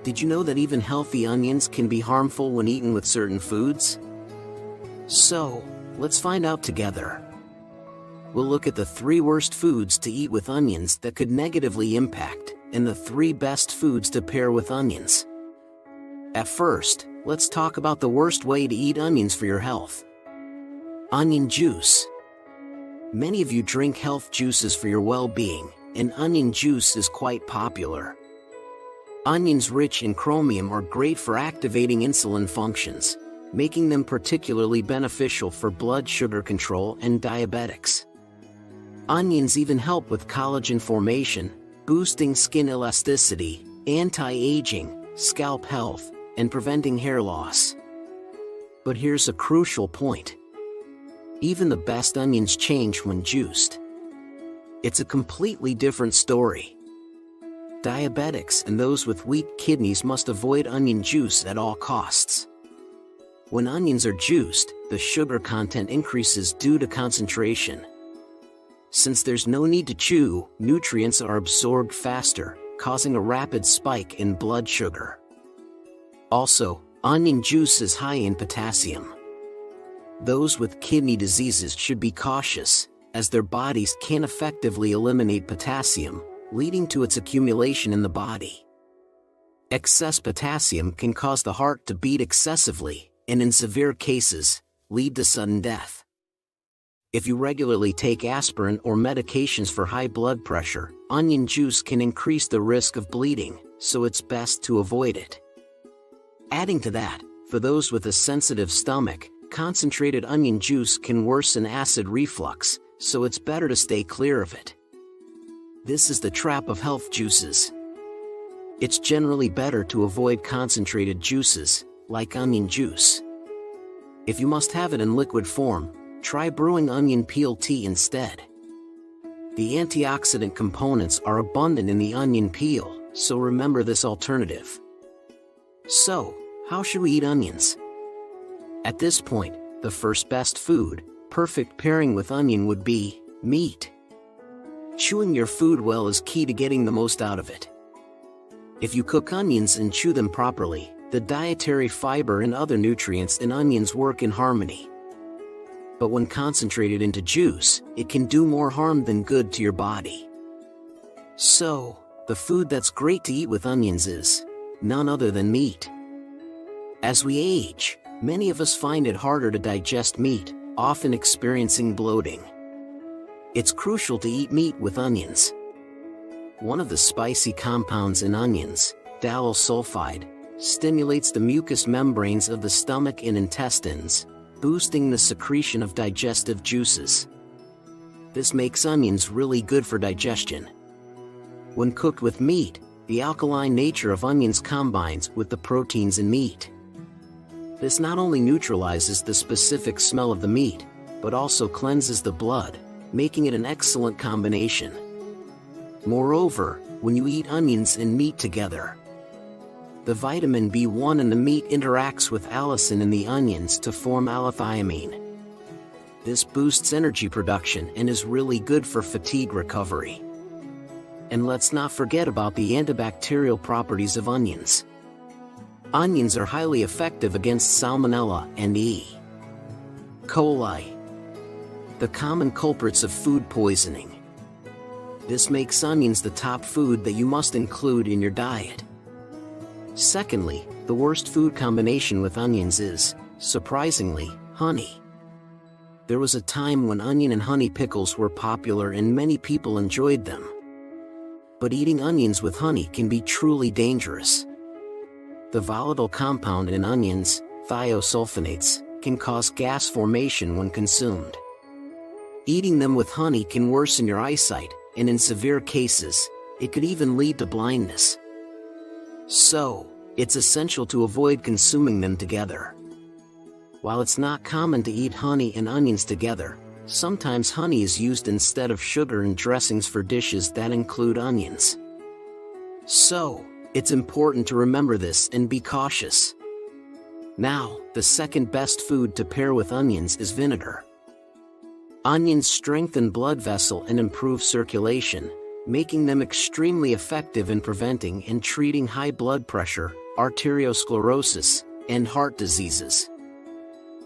Did you know that even healthy onions can be harmful when eaten with certain foods? So, let's find out together. We'll look at the 3 worst foods to eat with onions that could negatively impact, and the 3 best foods to pair with onions. At first, let's talk about the worst way to eat onions for your health. Onion juice. Many of you drink health juices for your well-being, and onion juice is quite popular. Onions rich in chromium are great for activating insulin functions, making them particularly beneficial for blood sugar control and diabetics. Onions even help with collagen formation, boosting skin elasticity, anti-aging, scalp health, and preventing hair loss. But here's a crucial point. Even the best onions change when juiced. It's a completely different story. Diabetics and those with weak kidneys must avoid onion juice at all costs. When onions are juiced, the sugar content increases due to concentration. Since there's no need to chew, nutrients are absorbed faster, causing a rapid spike in blood sugar. Also, onion juice is high in potassium. Those with kidney diseases should be cautious, as their bodies can't effectively eliminate potassium, leading to its accumulation in the body. Excess potassium can cause the heart to beat excessively, and in severe cases, lead to sudden death. If you regularly take aspirin or medications for high blood pressure, onion juice can increase the risk of bleeding, so it's best to avoid it. Adding to that, for those with a sensitive stomach, concentrated onion juice can worsen acid reflux, so it's better to stay clear of it. This is the trap of health juices. It's generally better to avoid concentrated juices, like onion juice. If you must have it in liquid form, try brewing onion peel tea instead. The antioxidant components are abundant in the onion peel, so remember this alternative. So, how should we eat onions? At this point, the first best food, perfect pairing with onion would be meat. Chewing your food well is key to getting the most out of it. If you cook onions and chew them properly, the dietary fiber and other nutrients in onions work in harmony. But when concentrated into juice, it can do more harm than good to your body. So, the food that's great to eat with onions is none other than meat. As we age, many of us find it harder to digest meat, often experiencing bloating. It's crucial to eat meat with onions. One of the spicy compounds in onions, dalyl sulfide, stimulates the mucous membranes of the stomach and intestines, boosting the secretion of digestive juices. This makes onions really good for digestion. When cooked with meat, the alkaline nature of onions combines with the proteins in meat. This not only neutralizes the specific smell of the meat, but also cleanses the blood, making it an excellent combination. Moreover, when you eat onions and meat together, the vitamin B1 in the meat interacts with allicin in the onions to form allethiamine. This boosts energy production and is really good for fatigue recovery. And let's not forget about the antibacterial properties of onions. Onions are highly effective against Salmonella and E. coli, the common culprits of food poisoning. This makes onions the top food that you must include in your diet. Secondly, the worst food combination with onions is, surprisingly, honey. There was a time when onion and honey pickles were popular and many people enjoyed them. But eating onions with honey can be truly dangerous. The volatile compound in onions, thiosulfonates, can cause gas formation when consumed. Eating them with honey can worsen your eyesight, and in severe cases, it could even lead to blindness. So, it's essential to avoid consuming them together. While it's not common to eat honey and onions together, sometimes honey is used instead of sugar in dressings for dishes that include onions. So, it's important to remember this and be cautious. Now, the second best food to pair with onions is vinegar. Onions strengthen blood vessel and improve circulation, making them extremely effective in preventing and treating high blood pressure, arteriosclerosis, and heart diseases.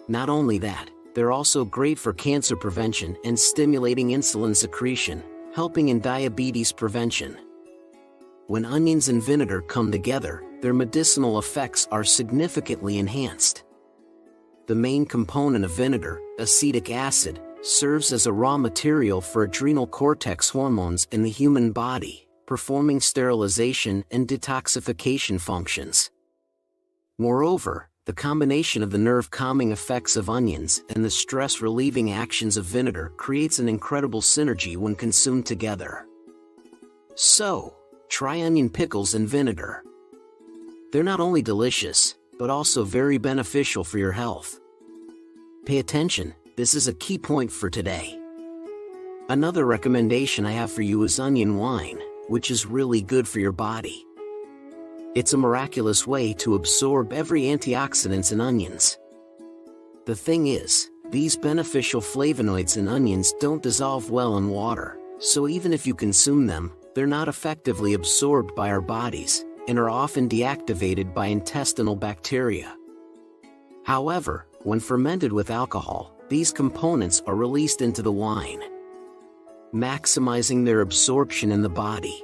Not only that, they're also great for cancer prevention and stimulating insulin secretion, helping in diabetes prevention. When onions and vinegar come together, their medicinal effects are significantly enhanced. The main component of vinegar, acetic acid, serves as a raw material for adrenal cortex hormones in the human body, performing sterilization and detoxification functions. Moreover, the combination of the nerve-calming effects of onions and the stress-relieving actions of vinegar creates an incredible synergy when consumed together. So, try onion pickles and vinegar. They're not only delicious, but also very beneficial for your health. Pay attention, this is a key point for today. Another recommendation I have for you is onion wine, which is really good for your body. It's a miraculous way to absorb every antioxidants in onions. The thing is, these beneficial flavonoids in onions don't dissolve well in water, so even if you consume them, they're not effectively absorbed by our bodies, and are often deactivated by intestinal bacteria. However, when fermented with alcohol, these components are released into the wine, maximizing their absorption in the body.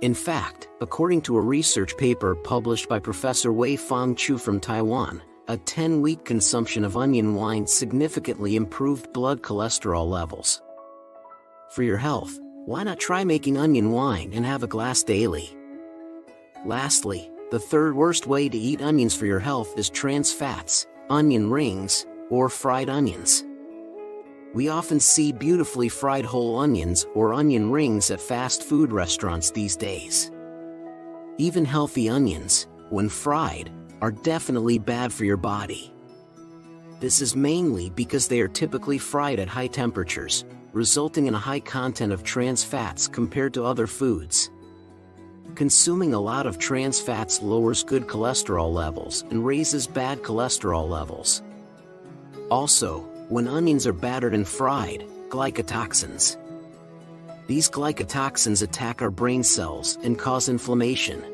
In fact, according to a research paper published by Professor Wei-Fang Chu from Taiwan, a 10-week consumption of onion wine significantly improved blood cholesterol levels. For your health, why not try making onion wine and have a glass daily? Lastly, the third worst way to eat onions for your health is trans fats, onion rings, or fried onions. We often see beautifully fried whole onions or onion rings at fast food restaurants these days. Even healthy onions, when fried, are definitely bad for your body. This is mainly because they are typically fried at high temperatures, resulting in a high content of trans fats compared to other foods. Consuming a lot of trans fats lowers good cholesterol levels and raises bad cholesterol levels. Also, when onions are battered and fried, glycotoxins. These glycotoxins attack our brain cells and cause inflammation.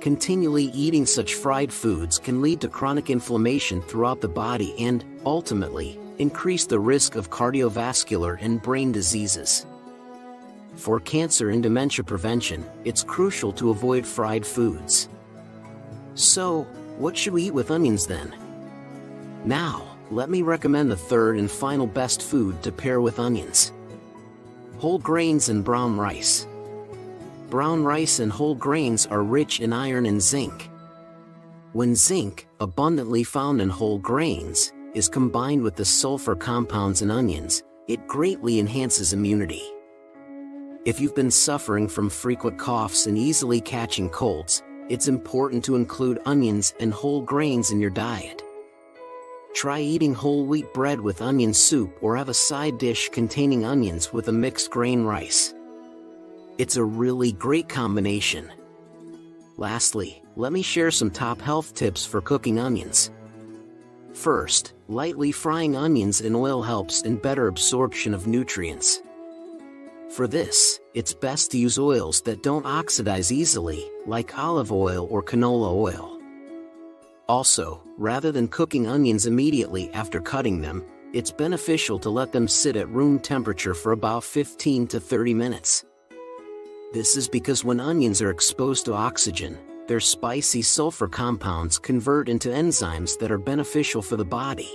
Continually eating such fried foods can lead to chronic inflammation throughout the body and, ultimately, increase the risk of cardiovascular and brain diseases. For cancer and dementia prevention, it's crucial to avoid fried foods. So, what should we eat with onions then? Now, let me recommend the third and final best food to pair with onions. Whole grains and brown rice. Brown rice and whole grains are rich in iron and zinc, When zinc, abundantly found in whole grains, is combined with the sulfur compounds in onions, it greatly enhances immunity. If you've been suffering from frequent coughs and easily catching colds, it's important to include onions and whole grains in your diet. Try eating whole wheat bread with onion soup or have a side dish containing onions with a mixed grain rice. It's a really great combination. Lastly, let me share some top health tips for cooking onions. First, lightly frying onions in oil helps in better absorption of nutrients. For this, it's best to use oils that don't oxidize easily, like olive oil or canola oil. Also, rather than cooking onions immediately after cutting them, it's beneficial to let them sit at room temperature for about 15 to 30 minutes. This is because when onions are exposed to oxygen, their spicy sulfur compounds convert into enzymes that are beneficial for the body.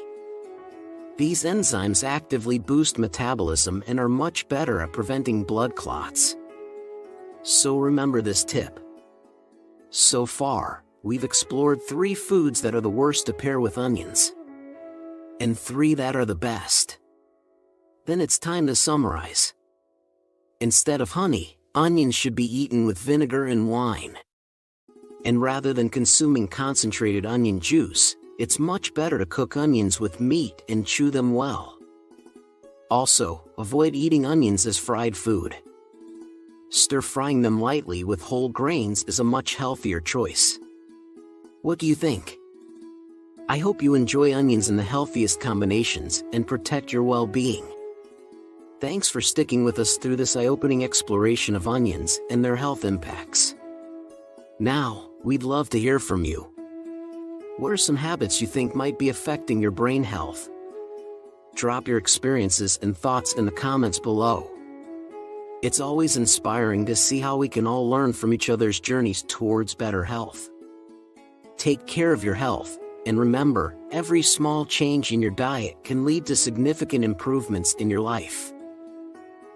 These enzymes actively boost metabolism and are much better at preventing blood clots. So remember this tip. So far, we've explored 3 foods that are the worst to pair with onions, and 3 that are the best. Then it's time to summarize. Instead of honey, onions should be eaten with vinegar and wine. And rather than consuming concentrated onion juice, it's much better to cook onions with meat and chew them well. Also, avoid eating onions as fried food. Stir-frying them lightly with whole grains is a much healthier choice. What do you think? I hope you enjoy onions in the healthiest combinations and protect your well-being. Thanks for sticking with us through this eye-opening exploration of onions and their health impacts. Now, we'd love to hear from you. What are some habits you think might be affecting your brain health? Drop your experiences and thoughts in the comments below. It's always inspiring to see how we can all learn from each other's journeys towards better health. Take care of your health, and remember, every small change in your diet can lead to significant improvements in your life.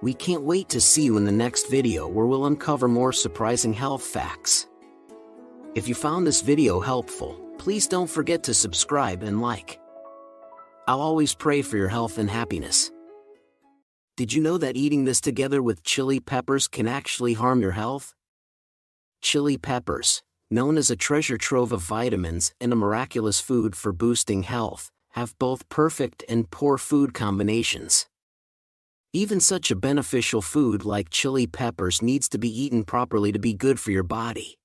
We can't wait to see you in the next video where we'll uncover more surprising health facts. If you found this video helpful, please don't forget to subscribe and like. I'll always pray for your health and happiness. Did you know that eating this together with chili peppers can actually harm your health? Chili peppers, known as a treasure trove of vitamins and a miraculous food for boosting health, have both perfect and poor food combinations. Even such a beneficial food like chili peppers needs to be eaten properly to be good for your body.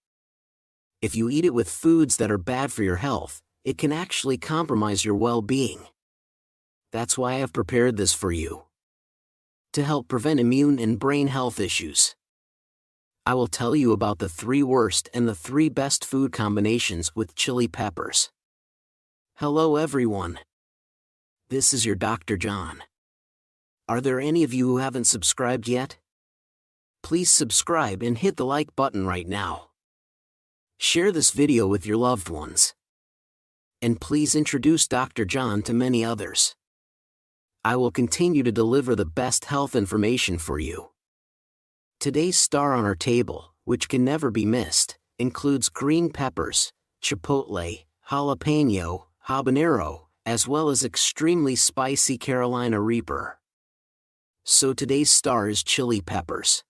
If you eat it with foods that are bad for your health, it can actually compromise your well-being. That's why I've prepared this for you. To help prevent immune and brain health issues, I will tell you about the 3 worst and the 3 best food combinations with chili peppers. Hello everyone. This is your Dr. John. Are there any of you who haven't subscribed yet? Please subscribe and hit the like button right now. Share this video with your loved ones. And please introduce Dr. John to many others. I will continue to deliver the best health information for you. Today's star on our table, which can never be missed, includes green peppers, chipotle, jalapeno, habanero, as well as extremely spicy Carolina Reaper. So today's star is chili peppers.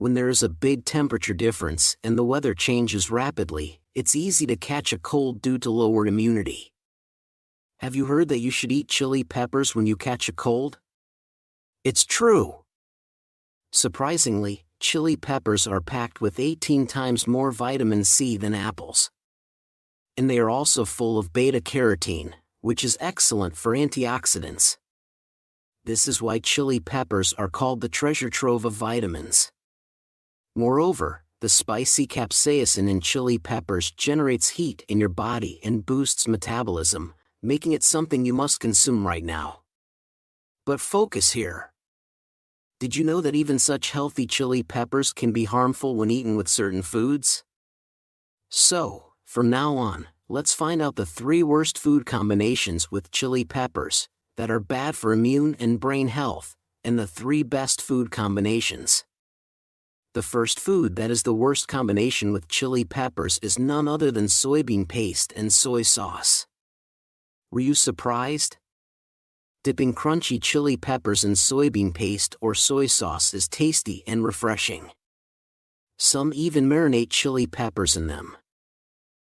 When there is a big temperature difference and the weather changes rapidly, it's easy to catch a cold due to lowered immunity. Have you heard that you should eat chili peppers when you catch a cold? It's true. Surprisingly, chili peppers are packed with 18 times more vitamin C than apples. And they are also full of beta-carotene, which is excellent for antioxidants. This is why chili peppers are called the treasure trove of vitamins. Moreover, the spicy capsaicin in chili peppers generates heat in your body and boosts metabolism, making it something you must consume right now. But focus here. Did you know that even such healthy chili peppers can be harmful when eaten with certain foods? So, from now on, let's find out the 3 worst food combinations with chili peppers that are bad for immune and brain health, and the 3 best food combinations. The first food that is the worst combination with chili peppers is none other than soybean paste and soy sauce. Were you surprised? Dipping crunchy chili peppers in soybean paste or soy sauce is tasty and refreshing. Some even marinate chili peppers in them.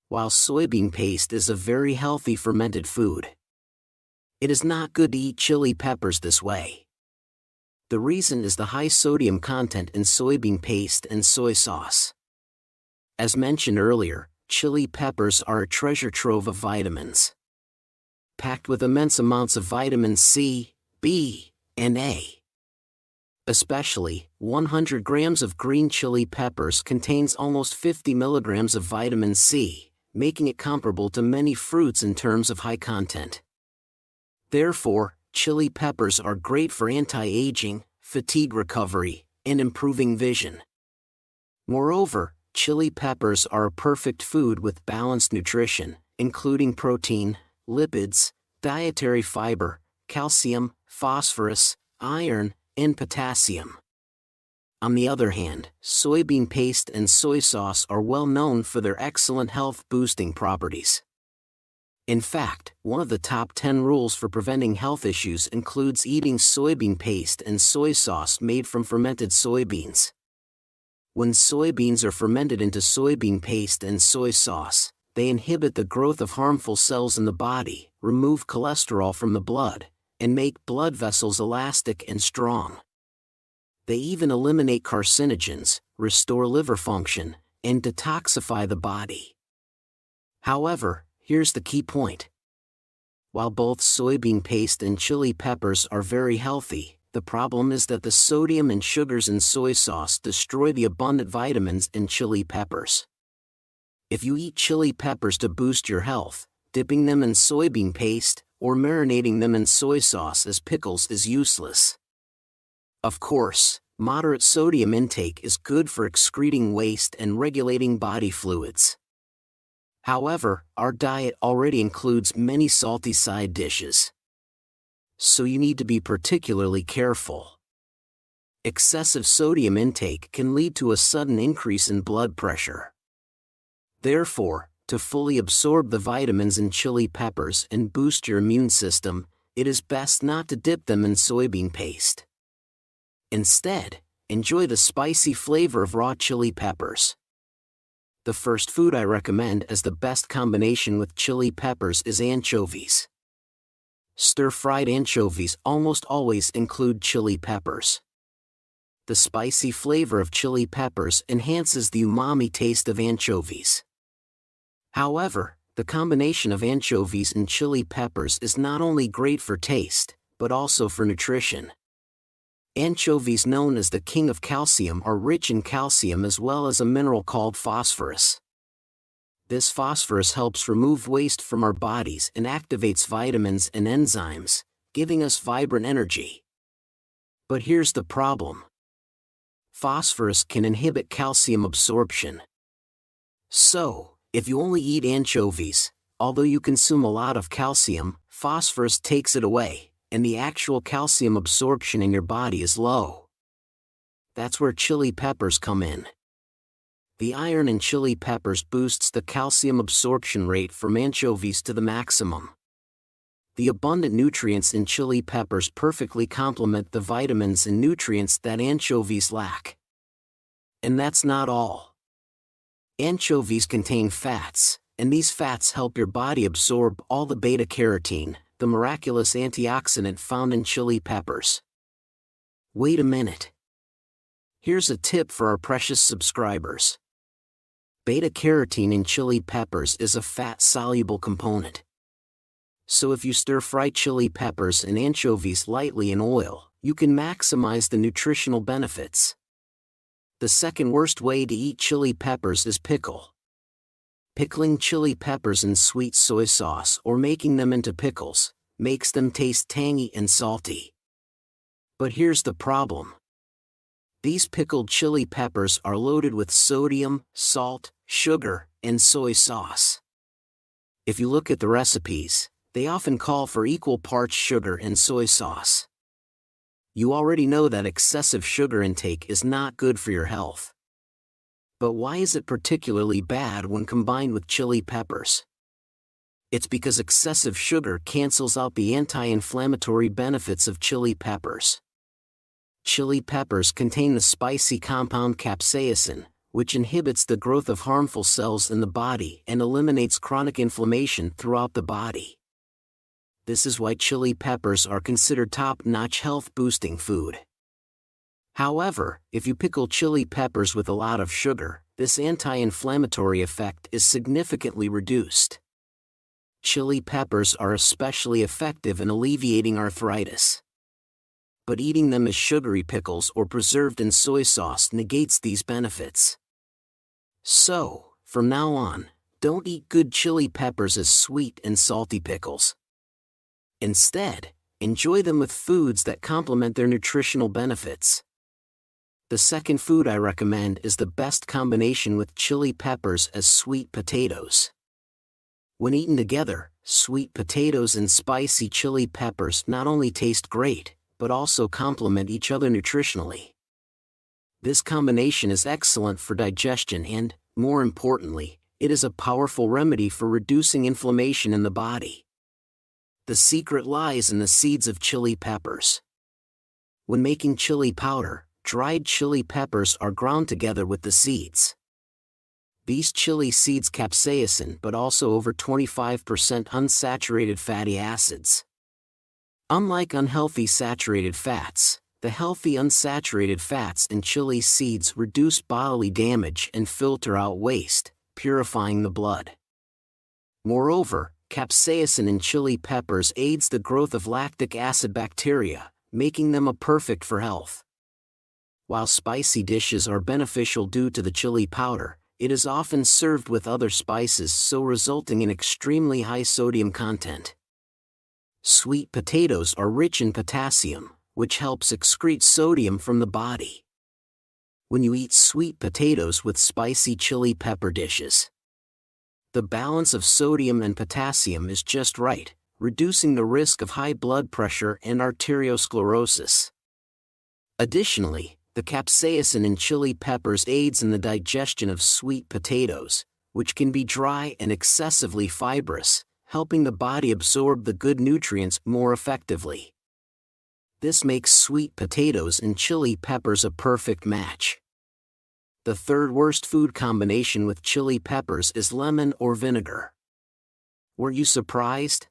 While soybean paste is a very healthy fermented food, it is not good to eat chili peppers this way. The reason is the high sodium content in soybean paste and soy sauce. As mentioned earlier, chili peppers are a treasure trove of vitamins. Packed with immense amounts of vitamins C, B, and A. Especially, 100 grams of green chili peppers contains almost 50 milligrams of vitamin C, making it comparable to many fruits in terms of high content. Therefore, chili peppers are great for anti-aging, fatigue recovery, and improving vision. Moreover, chili peppers are a perfect food with balanced nutrition, including protein, lipids, dietary fiber, calcium, phosphorus, iron, and potassium. On the other hand, soybean paste and soy sauce are well known for their excellent health-boosting properties. In fact, one of the top 10 rules for preventing health issues includes eating soybean paste and soy sauce made from fermented soybeans. When soybeans are fermented into soybean paste and soy sauce, they inhibit the growth of harmful cells in the body, remove cholesterol from the blood, and make blood vessels elastic and strong. They even eliminate carcinogens, restore liver function, and detoxify the body. However, here's the key point. While both soybean paste and chili peppers are very healthy, the problem is that the sodium and sugars in soy sauce destroy the abundant vitamins in chili peppers. If you eat chili peppers to boost your health, dipping them in soybean paste or marinating them in soy sauce as pickles is useless. Of course, moderate sodium intake is good for excreting waste and regulating body fluids. However, our diet already includes many salty side dishes. So you need to be particularly careful. Excessive sodium intake can lead to a sudden increase in blood pressure. Therefore, to fully absorb the vitamins in chili peppers and boost your immune system, it is best not to dip them in soybean paste. Instead, enjoy the spicy flavor of raw chili peppers. The first food I recommend as the best combination with chili peppers is anchovies. Stir-fried anchovies almost always include chili peppers. The spicy flavor of chili peppers enhances the umami taste of anchovies. However, the combination of anchovies and chili peppers is not only great for taste, but also for nutrition. Anchovies, known as the king of calcium, are rich in calcium as well as a mineral called phosphorus. This phosphorus helps remove waste from our bodies and activates vitamins and enzymes, giving us vibrant energy. But here's the problem. Phosphorus can inhibit calcium absorption. So, if you only eat anchovies, although you consume a lot of calcium, phosphorus takes it away, and the actual calcium absorption in your body is low. That's where chili peppers come in. The iron in chili peppers boosts the calcium absorption rate from anchovies to the maximum. The abundant nutrients in chili peppers perfectly complement the vitamins and nutrients that anchovies lack. And that's not all. Anchovies contain fats, and these fats help your body absorb all the beta-carotene, the miraculous antioxidant found in chili peppers. Wait a minute. Here's a tip for our precious subscribers. Beta-carotene in chili peppers is a fat-soluble component. So if you stir-fry chili peppers and anchovies lightly in oil, you can maximize the nutritional benefits. The second worst way to eat chili peppers is pickle. Pickling chili peppers in sweet soy sauce or making them into pickles makes them taste tangy and salty. But here's the problem. These pickled chili peppers are loaded with sodium, salt, sugar, and soy sauce. If you look at the recipes, they often call for equal parts sugar and soy sauce. You already know that excessive sugar intake is not good for your health. But why is it particularly bad when combined with chili peppers? It's because excessive sugar cancels out the anti-inflammatory benefits of chili peppers. Chili peppers contain the spicy compound capsaicin, which inhibits the growth of harmful cells in the body and eliminates chronic inflammation throughout the body. This is why chili peppers are considered top-notch health-boosting food. However, if you pickle chili peppers with a lot of sugar, this anti-inflammatory effect is significantly reduced. Chili peppers are especially effective in alleviating arthritis. But eating them as sugary pickles or preserved in soy sauce negates these benefits. So, from now on, don't eat good chili peppers as sweet and salty pickles. Instead, enjoy them with foods that complement their nutritional benefits. The second food I recommend is the best combination with chili peppers as sweet potatoes. When eaten together, sweet potatoes and spicy chili peppers not only taste great, but also complement each other nutritionally. This combination is excellent for digestion and, more importantly, it is a powerful remedy for reducing inflammation in the body. The secret lies in the seeds of chili peppers. When making chili powder, dried chili peppers are ground together with the seeds. These chili seeds capsaicin but also over 25% unsaturated fatty acids. Unlike unhealthy saturated fats, the healthy unsaturated fats in chili seeds reduce bodily damage and filter out waste, purifying the blood. Moreover, capsaicin in chili peppers aids the growth of lactic acid bacteria, making them a perfect for health. While spicy dishes are beneficial due to the chili powder, it is often served with other spices, so resulting in extremely high sodium content. Sweet potatoes are rich in potassium, which helps excrete sodium from the body. When you eat sweet potatoes with spicy chili pepper dishes, the balance of sodium and potassium is just right, reducing the risk of high blood pressure and arteriosclerosis. Additionally, the capsaicin in chili peppers aids in the digestion of sweet potatoes, which can be dry and excessively fibrous, helping the body absorb the good nutrients more effectively. This makes sweet potatoes and chili peppers a perfect match. The third worst food combination with chili peppers is lemon or vinegar. Were you surprised?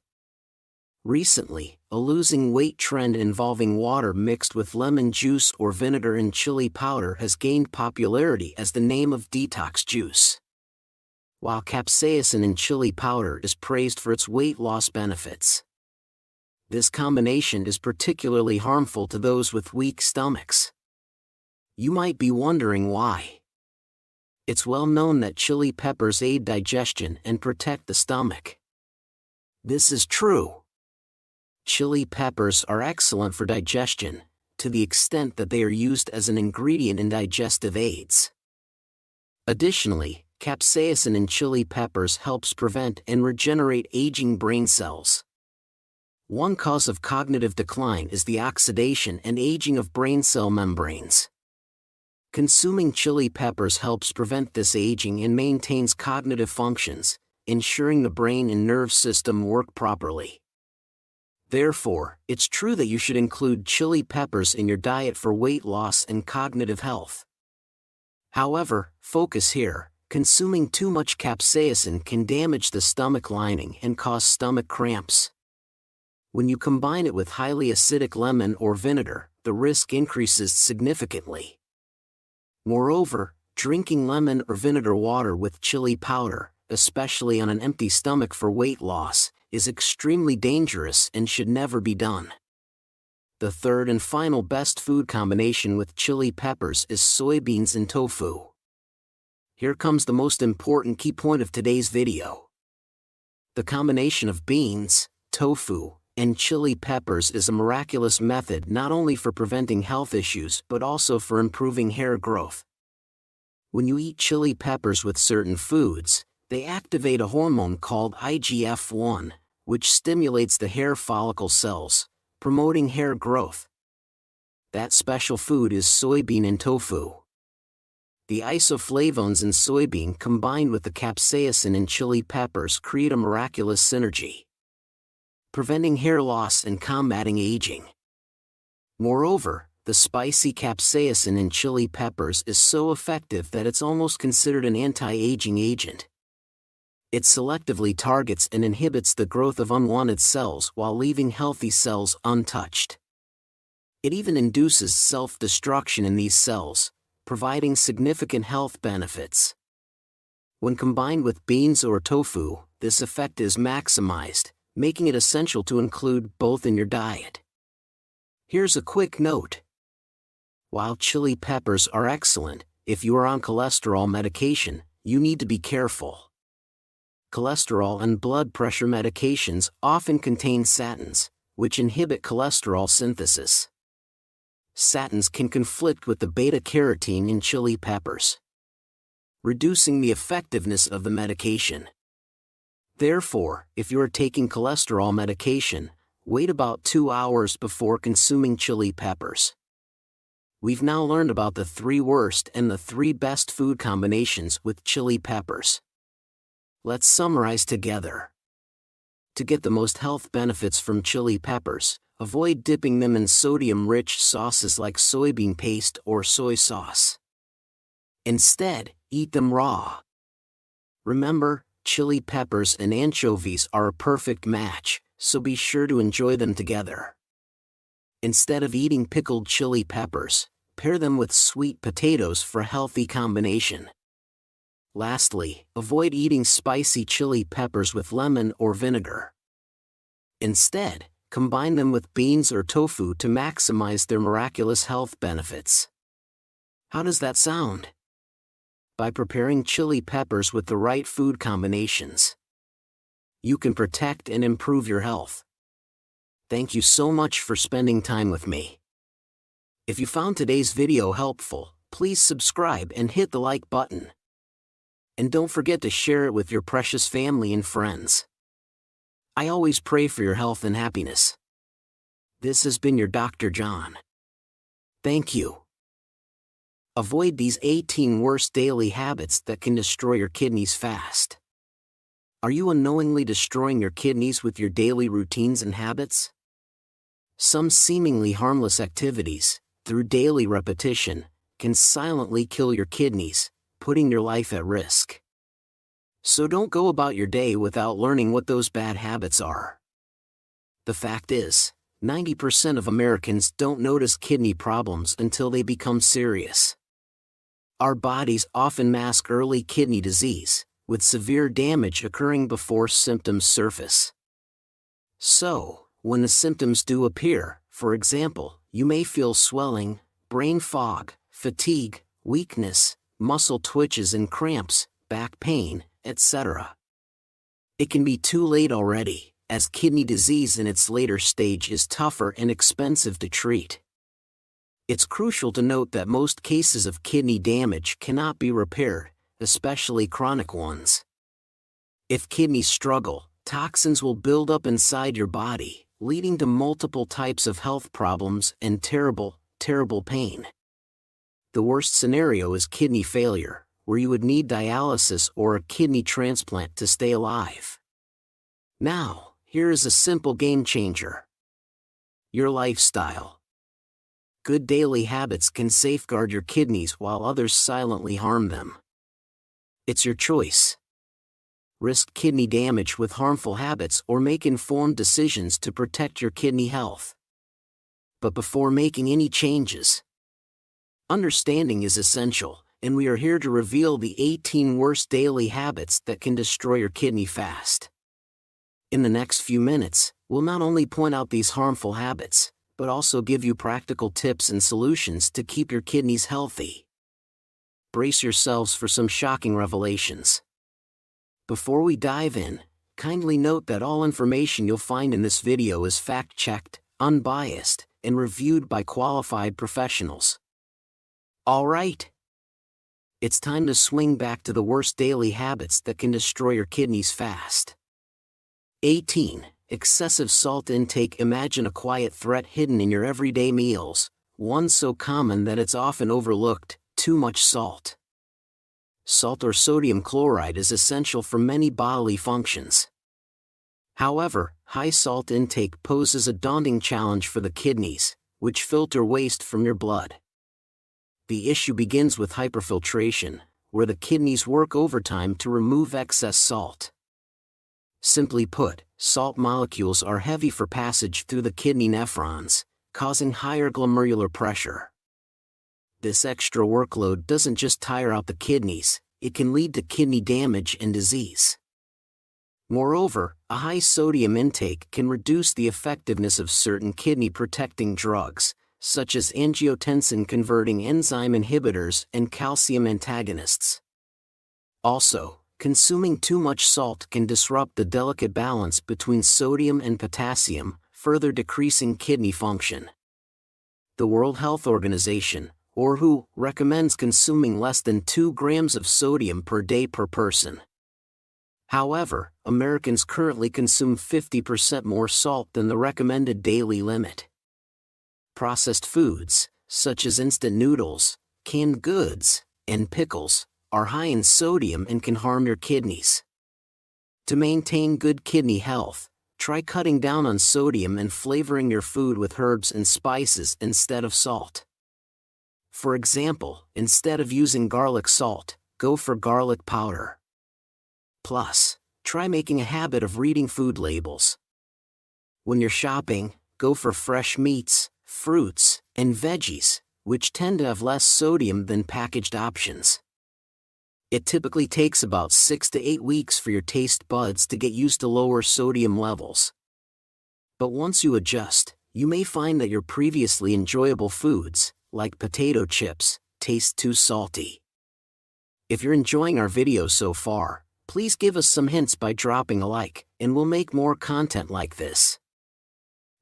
Recently, a losing weight trend involving water mixed with lemon juice or vinegar in chili powder has gained popularity as the name of detox juice. While capsaicin in chili powder is praised for its weight loss benefits, this combination is particularly harmful to those with weak stomachs. You might be wondering why. It's well known that chili peppers aid digestion and protect the stomach. This is true. Chili peppers are excellent for digestion, to the extent that they are used as an ingredient in digestive aids. Additionally, capsaicin in chili peppers helps prevent and regenerate aging brain cells. One cause of cognitive decline is the oxidation and aging of brain cell membranes. Consuming chili peppers helps prevent this aging and maintains cognitive functions, ensuring the brain and nerve system work properly. Therefore, it's true that you should include chili peppers in your diet for weight loss and cognitive health. However, focus here, consuming too much capsaicin can damage the stomach lining and cause stomach cramps. When you combine it with highly acidic lemon or vinegar, the risk increases significantly. Moreover, drinking lemon or vinegar water with chili powder, especially on an empty stomach for weight loss, is extremely dangerous and should never be done. The third and final best food combination with chili peppers is soybeans and tofu. Here comes the most important key point of today's video. The combination of beans, tofu, and chili peppers is a miraculous method not only for preventing health issues but also for improving hair growth. When you eat chili peppers with certain foods, they activate a hormone called IGF-1, which stimulates the hair follicle cells, promoting hair growth. That special food is soybean and tofu. The isoflavones in soybean combined with the capsaicin in chili peppers create a miraculous synergy, preventing hair loss and combating aging. Moreover, the spicy capsaicin in chili peppers is so effective that it's almost considered an anti-aging agent. It selectively targets and inhibits the growth of unwanted cells while leaving healthy cells untouched. It even induces self-destruction in these cells, providing significant health benefits. When combined with beans or tofu, this effect is maximized, making it essential to include both in your diet. Here's a quick note. While chili peppers are excellent, if you are on cholesterol medication, you need to be careful. Cholesterol and blood pressure medications often contain statins, which inhibit cholesterol synthesis. Statins can conflict with the beta-carotene in chili peppers, reducing the effectiveness of the medication. Therefore, if you are taking cholesterol medication, wait about 2 hours before consuming chili peppers. We've now learned about the 3 worst and the 3 best food combinations with chili peppers. Let's summarize together. To get the most health benefits from chili peppers, avoid dipping them in sodium-rich sauces like soybean paste or soy sauce. Instead, eat them raw. Remember, chili peppers and anchovies are a perfect match, so be sure to enjoy them together. Instead of eating pickled chili peppers, pair them with sweet potatoes for a healthy combination. Lastly, avoid eating spicy chili peppers with lemon or vinegar. Instead, combine them with beans or tofu to maximize their miraculous health benefits. How does that sound? By preparing chili peppers with the right food combinations, you can protect and improve your health. Thank you so much for spending time with me. If you found today's video helpful, please subscribe and hit the like button. And don't forget to share it with your precious family and friends. I always pray for your health and happiness. This has been your Dr. John. Thank you. Avoid these 18 worst daily habits that can destroy your kidneys fast. Are you unknowingly destroying your kidneys with your daily routines and habits? Some seemingly harmless activities, through daily repetition, can silently kill your kidneys, putting your life at risk. So don't go about your day without learning what those bad habits are. The fact is, 90% of Americans don't notice kidney problems until they become serious. Our bodies often mask early kidney disease, with severe damage occurring before symptoms surface. So, when the symptoms do appear, for example, you may feel swelling, brain fog, fatigue, weakness, muscle twitches and cramps, back pain, etc. It can be too late already, as kidney disease in its later stage is tougher and expensive to treat. It's crucial to note that most cases of kidney damage cannot be repaired, especially chronic ones. If kidneys struggle, toxins will build up inside your body, leading to multiple types of health problems and terrible, terrible pain. The worst scenario is kidney failure, where you would need dialysis or a kidney transplant to stay alive. Now, here is a simple game changer. Your lifestyle. Good daily habits can safeguard your kidneys while others silently harm them. It's your choice. Risk kidney damage with harmful habits or make informed decisions to protect your kidney health. But before making any changes, understanding is essential, and we are here to reveal the 18 worst daily habits that can destroy your kidney fast. In the next few minutes, we'll not only point out these harmful habits, but also give you practical tips and solutions to keep your kidneys healthy. Brace yourselves for some shocking revelations. Before we dive in, kindly note that all information you'll find in this video is fact-checked, unbiased, and reviewed by qualified professionals. All right. It's time to swing back to the worst daily habits that can destroy your kidneys fast. 18. Excessive salt intake. Imagine a quiet threat hidden in your everyday meals, one so common that it's often overlooked: too much salt. salt or sodium chloride is essential for many bodily functions. However, high salt intake poses a daunting challenge for the kidneys, which filter waste from your blood. The issue begins with hyperfiltration, where the kidneys work overtime to remove excess salt. Simply put, salt molecules are heavy for passage through the kidney nephrons, causing higher glomerular pressure. This extra workload doesn't just tire out the kidneys, it can lead to kidney damage and disease. Moreover, a high sodium intake can reduce the effectiveness of certain kidney-protecting drugs, such as angiotensin-converting enzyme inhibitors and calcium antagonists. Also, consuming too much salt can disrupt the delicate balance between sodium and potassium, further decreasing kidney function. The World Health Organization, or WHO, recommends consuming less than 2 grams of sodium per day per person. However, Americans currently consume 50% more salt than the recommended daily limit. Processed foods, such as instant noodles, canned goods, and pickles, are high in sodium and can harm your kidneys. To maintain good kidney health, try cutting down on sodium and flavoring your food with herbs and spices instead of salt. For example, instead of using garlic salt, go for garlic powder. Plus, try making a habit of reading food labels. When you're shopping, go for fresh meats, fruits, and veggies, which tend to have less sodium than packaged options. It typically takes about 6 to 8 weeks for your taste buds to get used to lower sodium levels. But once you adjust, you may find that your previously enjoyable foods, like potato chips, taste too salty. If you're enjoying our video so far, please give us some hints by dropping a like, and we'll make more content like this.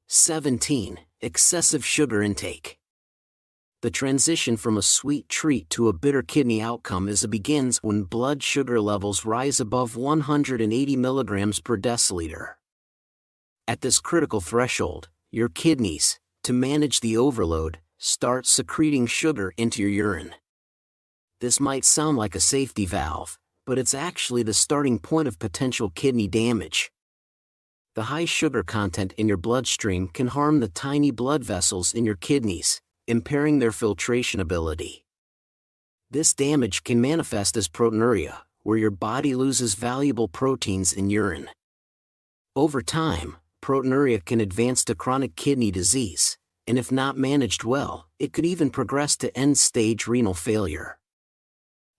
17. Excessive sugar intake. The transition from a sweet treat to a bitter kidney outcome begins when blood sugar levels rise above 180 milligrams per deciliter. At this critical threshold, your kidneys, to manage the overload, start secreting sugar into your urine. This might sound like a safety valve, but it's actually the starting point of potential kidney damage. The high sugar content in your bloodstream can harm the tiny blood vessels in your kidneys, impairing their filtration ability. This damage can manifest as proteinuria, where your body loses valuable proteins in urine. Over time, proteinuria can advance to chronic kidney disease, and if not managed well, it could even progress to end-stage renal failure.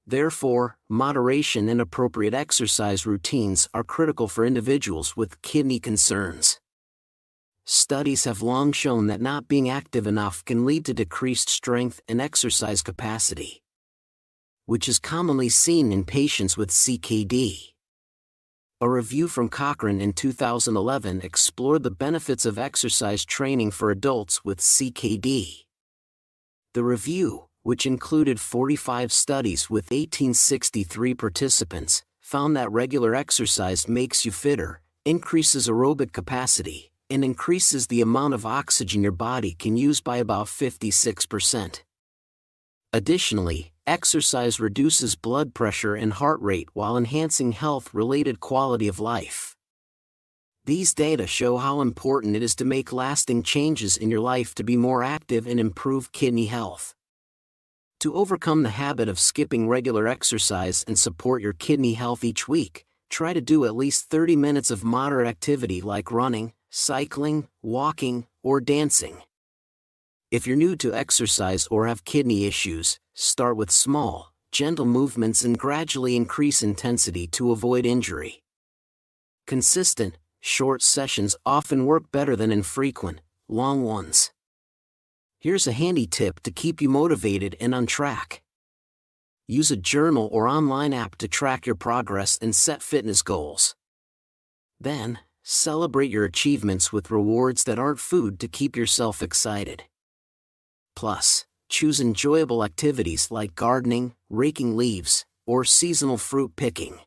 Therefore, moderation and appropriate exercise routines are critical for individuals with kidney concerns. Studies have long shown that not being active enough can lead to decreased strength and exercise capacity, which is commonly seen in patients with CKD. A review from Cochrane in 2011 explored the benefits of exercise training for adults with CKD. The review, which included 45 studies with 1,863 participants, found that regular exercise makes you fitter, increases aerobic capacity, and increases the amount of oxygen your body can use by about 56%. Additionally, exercise reduces blood pressure and heart rate while enhancing health-related quality of life. These data show how important it is to make lasting changes in your life to be more active and improve kidney health. To overcome the habit of skipping regular exercise and support your kidney health each week, try to do at least 30 minutes of moderate activity like running, cycling, walking, or dancing. If you're new to exercise or have kidney issues, start with small, gentle movements and gradually increase intensity to avoid injury. Consistent, short sessions often work better than infrequent, long ones. Here's a handy tip to keep you motivated and on track. Use a journal or online app to track your progress and set fitness goals. Then, celebrate your achievements with rewards that aren't food to keep yourself excited. Plus, choose enjoyable activities like gardening, raking leaves, or seasonal fruit picking.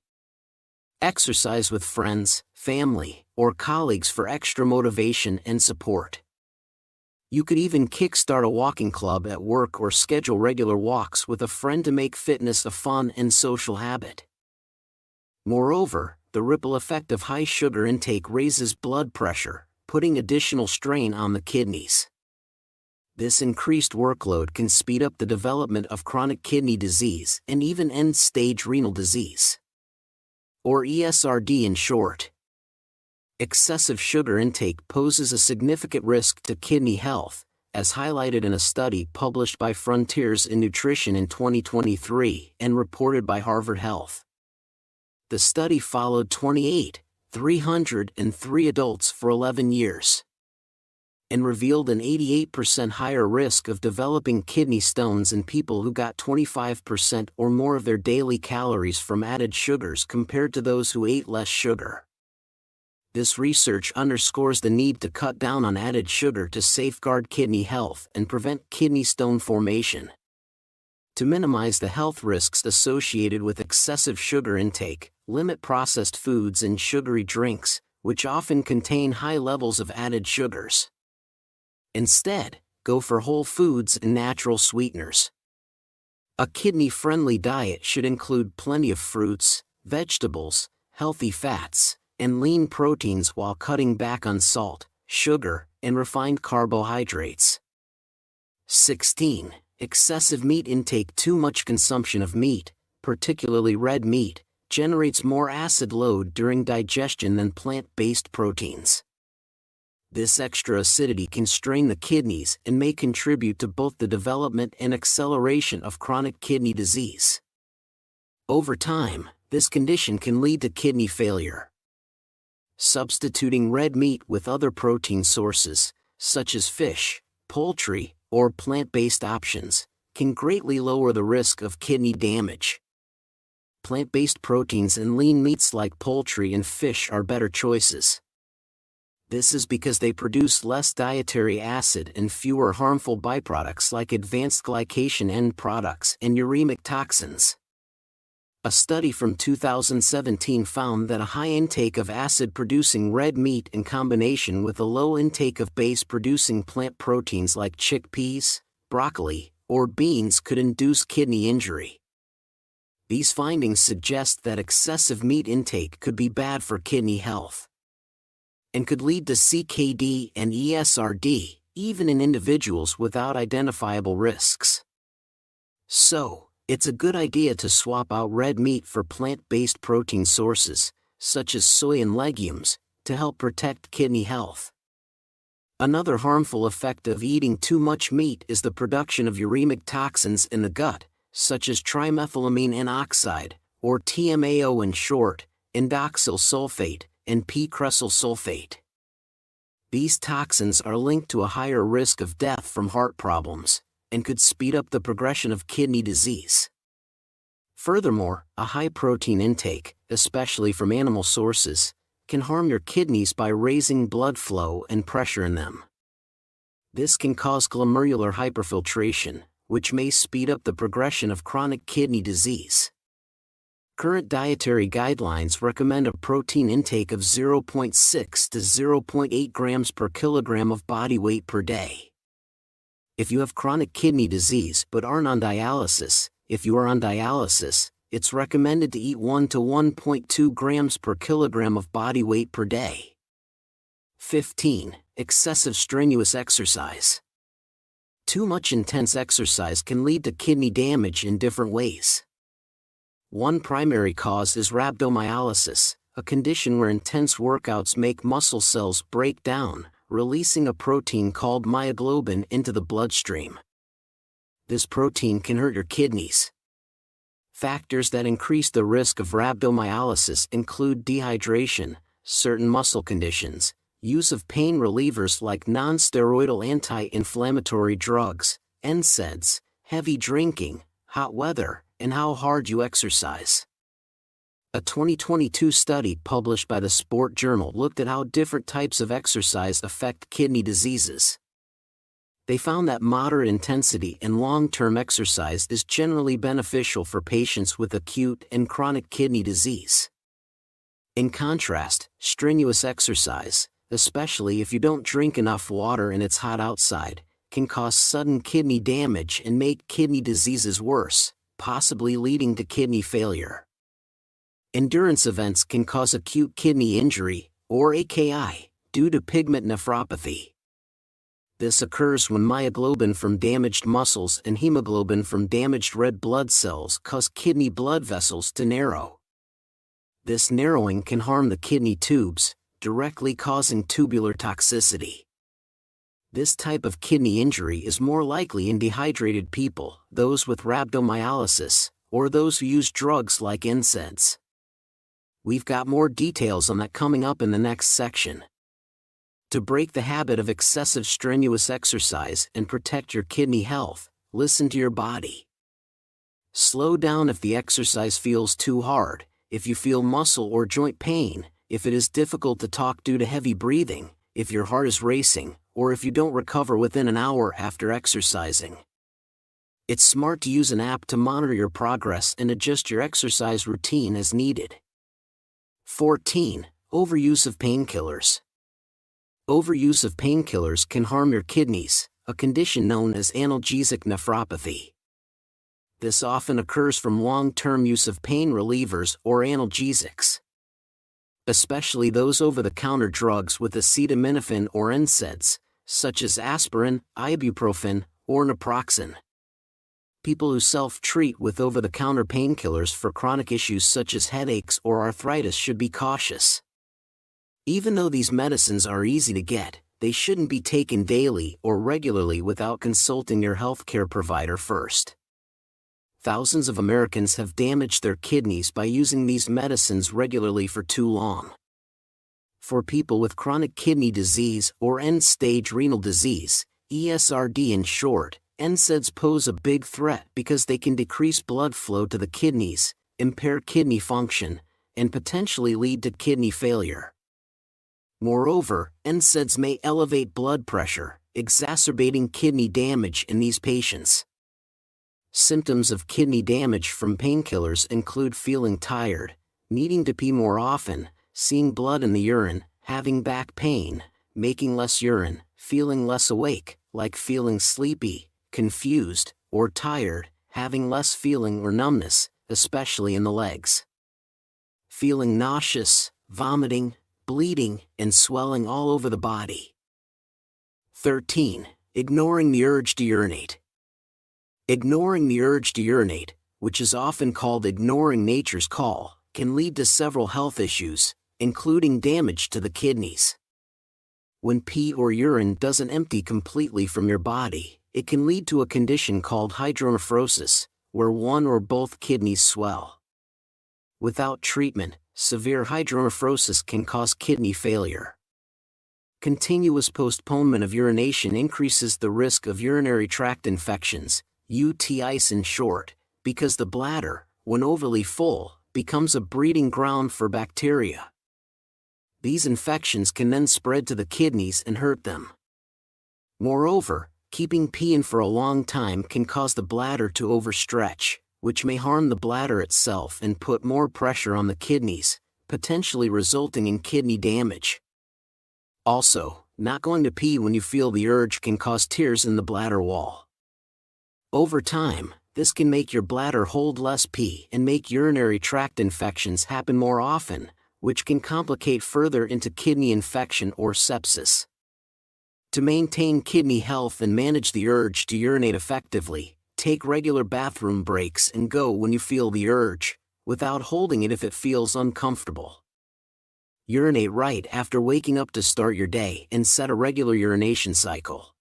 Exercise with friends, family, or colleagues for extra motivation and support. You could even kickstart a walking club at work or schedule regular walks with a friend to make fitness a fun and social habit. Moreover, the ripple effect of high sugar intake raises blood pressure, putting additional strain on the kidneys. This increased workload can speed up the development of chronic kidney disease and even end-stage renal disease, or ESRD in short. Excessive sugar intake poses a significant risk to kidney health, as highlighted in a study published by Frontiers in Nutrition in 2023 and reported by Harvard Health. The study followed 303 adults for 11 years and revealed an 88% higher risk of developing kidney stones in people who got 25% or more of their daily calories from added sugars compared to those who ate less sugar. This research underscores the need to cut down on added sugar to safeguard kidney health and prevent kidney stone formation. To minimize the health risks associated with excessive sugar intake, limit processed foods and sugary drinks, which often contain high levels of added sugars. Instead, go for whole foods and natural sweeteners. A kidney-friendly diet should include plenty of fruits, vegetables, healthy fats, and lean proteins while cutting back on salt, sugar, and refined carbohydrates. 16. Excessive meat intake. Too much consumption of meat, particularly red meat, generates more acid load during digestion than plant-based proteins. This extra acidity can strain the kidneys and may contribute to both the development and acceleration of chronic kidney disease. Over time, this condition can lead to kidney failure. Substituting red meat with other protein sources, such as fish, poultry, or plant-based options, can greatly lower the risk of kidney damage. Plant-based proteins and lean meats like poultry and fish are better choices. This is because they produce less dietary acid and fewer harmful byproducts like advanced glycation end products and uremic toxins. A study from 2017 found that a high intake of acid-producing red meat in combination with a low intake of base-producing plant proteins like chickpeas, broccoli, or beans could induce kidney injury. These findings suggest that excessive meat intake could be bad for kidney health and could lead to CKD and ESRD, even in individuals without identifiable risks. So, it's a good idea to swap out red meat for plant-based protein sources, such as soy and legumes, to help protect kidney health. Another harmful effect of eating too much meat is the production of uremic toxins in the gut, such as trimethylamine N-oxide, or TMAO in short, indoxyl sulfate, and p-cressyl sulfate. These toxins are linked to a higher risk of death from heart problems, and could speed up the progression of kidney disease. Furthermore, a high protein intake, especially from animal sources, can harm your kidneys by raising blood flow and pressure in them. This can cause glomerular hyperfiltration, which may speed up the progression of chronic kidney disease. Current dietary guidelines recommend a protein intake of 0.6 to 0.8 grams per kilogram of body weight per day. If you have chronic kidney disease but aren't on dialysis, if you are on dialysis, it's recommended to eat 1 to 1.2 grams per kilogram of body weight per day. 15. Excessive strenuous exercise. Too much intense exercise can lead to kidney damage in different ways. One primary cause is rhabdomyolysis, a condition where intense workouts make muscle cells break down, releasing a protein called myoglobin into the bloodstream. This protein can hurt your kidneys. Factors that increase the risk of rhabdomyolysis include dehydration, certain muscle conditions, use of pain relievers like non-steroidal anti-inflammatory drugs, NSAIDs, heavy drinking, hot weather, and how hard you exercise. A 2022 study published by the Sport Journal looked at how different types of exercise affect kidney diseases. They found that moderate intensity and long-term exercise is generally beneficial for patients with acute and chronic kidney disease. In contrast, strenuous exercise, especially if you don't drink enough water and it's hot outside, can cause sudden kidney damage and make kidney diseases worse, possibly leading to kidney failure. Endurance events can cause acute kidney injury, or AKI, due to pigment nephropathy. This occurs when myoglobin from damaged muscles and hemoglobin from damaged red blood cells cause kidney blood vessels to narrow. This narrowing can harm the kidney tubes, directly causing tubular toxicity. This type of kidney injury is more likely in dehydrated people, those with rhabdomyolysis, or those who use drugs like NSAIDs. We've got more details on that coming up in the next section. To break the habit of excessive strenuous exercise and protect your kidney health, listen to your body. Slow down if the exercise feels too hard, if you feel muscle or joint pain, if it is difficult to talk due to heavy breathing, if your heart is racing, or if you don't recover within an hour after exercising. It's smart to use an app to monitor your progress and adjust your exercise routine as needed. 14. Overuse of painkillers. Overuse of painkillers can harm your kidneys, a condition known as analgesic nephropathy. This often occurs from long-term use of pain relievers or analgesics. Especially those over-the-counter drugs with acetaminophen or NSAIDs, such as aspirin, ibuprofen, or naproxen. People who self-treat with over-the-counter painkillers for chronic issues such as headaches or arthritis should be cautious. Even though these medicines are easy to get, they shouldn't be taken daily or regularly without consulting your healthcare provider first. Thousands of Americans have damaged their kidneys by using these medicines regularly for too long. For people with chronic kidney disease or end-stage renal disease, ESRD in short, NSAIDs pose a big threat because they can decrease blood flow to the kidneys, impair kidney function, and potentially lead to kidney failure. Moreover, NSAIDs may elevate blood pressure, exacerbating kidney damage in these patients. Symptoms of kidney damage from painkillers include feeling tired, needing to pee more often, seeing blood in the urine, having back pain, making less urine, feeling less awake, like feeling sleepy, confused, or tired, having less feeling or numbness, especially in the legs. Feeling nauseous, vomiting, bleeding, and swelling all over the body. 13. Ignoring the urge to urinate. Ignoring the urge to urinate, which is often called ignoring nature's call, can lead to several health issues, including damage to the kidneys. When pee or urine doesn't empty completely from your body, it can lead to a condition called hydronephrosis, where one or both kidneys swell. Without treatment, severe hydronephrosis can cause kidney failure. Continuous postponement of urination increases the risk of urinary tract infections, UTIs in short, because the bladder, when overly full, becomes a breeding ground for bacteria. These infections can then spread to the kidneys and hurt them. Moreover, keeping pee in for a long time can cause the bladder to overstretch, which may harm the bladder itself and put more pressure on the kidneys, potentially resulting in kidney damage. Also, not going to pee when you feel the urge can cause tears in the bladder wall. Over time, this can make your bladder hold less pee and make urinary tract infections happen more often, which can complicate further into kidney infection or sepsis. To maintain kidney health and manage the urge to urinate effectively, take regular bathroom breaks and go when you feel the urge, without holding it if it feels uncomfortable. Urinate right after waking up to start your day and set a regular urination cycle.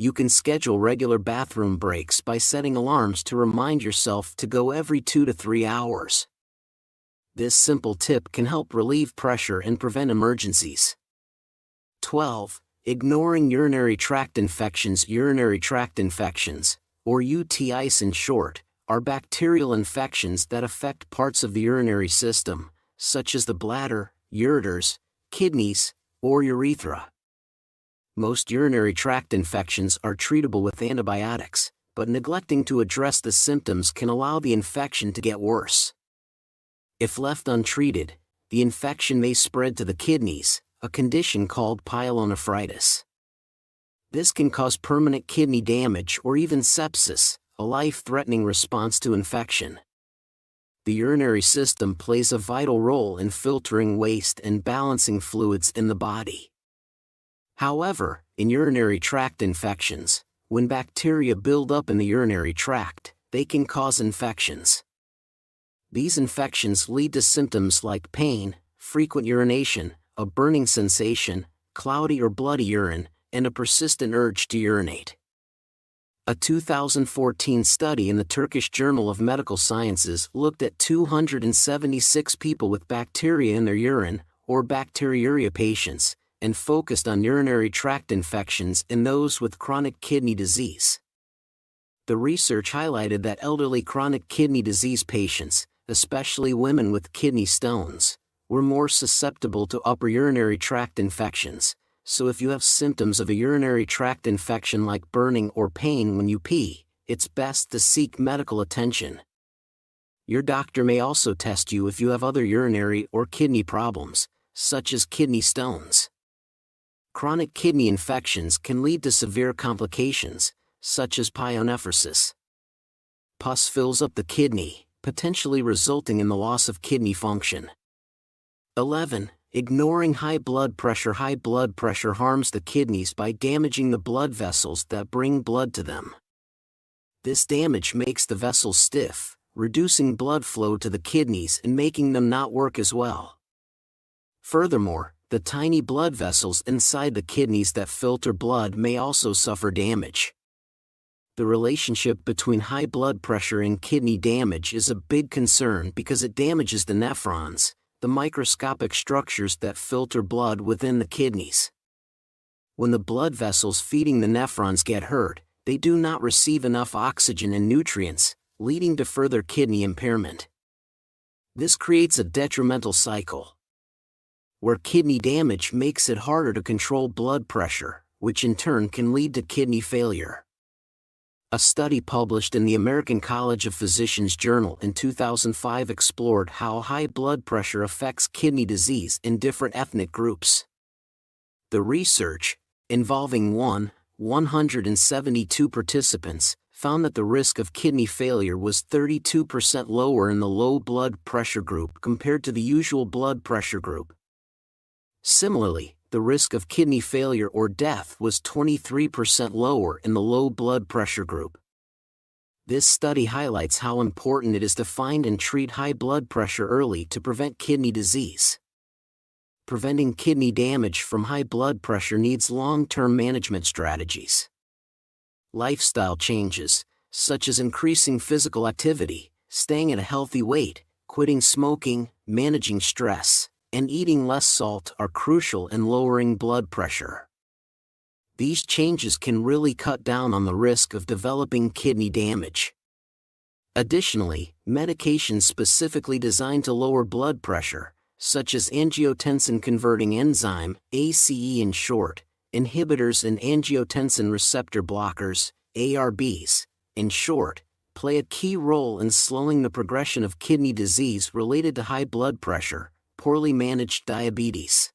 You can schedule regular bathroom breaks by setting alarms to remind yourself to go every 2 to 3 hours. This simple tip can help relieve pressure and prevent emergencies. 12. Ignoring urinary tract infections. Urinary tract infections, or UTIs in short, are bacterial infections that affect parts of the urinary system, such as the bladder, ureters, kidneys, or urethra. Most urinary tract infections are treatable with antibiotics, but neglecting to address the symptoms can allow the infection to get worse. If left untreated, the infection may spread to the kidneys, a condition called pyelonephritis. This can cause permanent kidney damage or even sepsis, a life-threatening response to infection. The urinary system plays a vital role in filtering waste and balancing fluids in the body. However, in urinary tract infections, when bacteria build up in the urinary tract, they can cause infections. These infections lead to symptoms like pain, frequent urination, a burning sensation, cloudy or bloody urine, and a persistent urge to urinate. A 2014 study in the Turkish Journal of Medical Sciences looked at 276 people with bacteria in their urine, or bacteriuria patients, and focused on urinary tract infections in those with chronic kidney disease. The research highlighted that elderly chronic kidney disease patients, especially women with kidney stones, were more susceptible to upper urinary tract infections. So if you have symptoms of a urinary tract infection like burning or pain when you pee, it's best to seek medical attention. Your doctor may also test you if you have other urinary or kidney problems, such as kidney stones. Chronic kidney infections can lead to severe complications, such as pyelonephritis. Pus fills up the kidney, potentially resulting in the loss of kidney function. 11. Ignoring high blood pressure. High blood pressure harms the kidneys by damaging the blood vessels that bring blood to them. This damage makes the vessels stiff, reducing blood flow to the kidneys and making them not work as well. Furthermore, the tiny blood vessels inside the kidneys that filter blood may also suffer damage. The relationship between high blood pressure and kidney damage is a big concern because it damages the nephrons, the microscopic structures that filter blood within the kidneys. When the blood vessels feeding the nephrons get hurt, they do not receive enough oxygen and nutrients, leading to further kidney impairment. This creates a detrimental cycle, where kidney damage makes it harder to control blood pressure, which in turn can lead to kidney failure. A study published in the American College of Physicians Journal in 2005 explored how high blood pressure affects kidney disease in different ethnic groups. The research, involving 172 participants, found that the risk of kidney failure was 32% lower in the low blood pressure group compared to the usual blood pressure group. Similarly, the risk of kidney failure or death was 23% lower in the low blood pressure group. This study highlights how important it is to find and treat high blood pressure early to prevent kidney disease. Preventing kidney damage from high blood pressure needs long-term management strategies. Lifestyle changes, such as increasing physical activity, staying at a healthy weight, quitting smoking, managing stress, and eating less salt are crucial in lowering blood pressure. These changes can really cut down on the risk of developing kidney damage. Additionally, medications specifically designed to lower blood pressure, such as angiotensin-converting enzyme, ACE in short, inhibitors and angiotensin receptor blockers, ARBs, in short, play a key role in slowing the progression of kidney disease related to high blood pressure, poorly managed diabetes.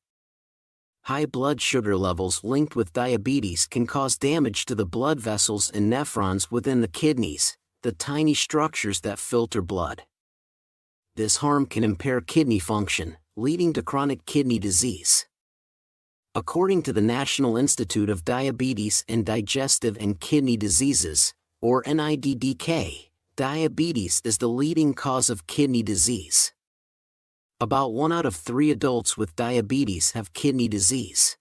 High blood sugar levels linked with diabetes can cause damage to the blood vessels and nephrons within the kidneys, the tiny structures that filter blood. This harm can impair kidney function, leading to chronic kidney disease. According to the National Institute of Diabetes and Digestive and Kidney Diseases, or NIDDK, diabetes is the leading cause of kidney disease. About 1 out of 3 adults with diabetes have kidney disease.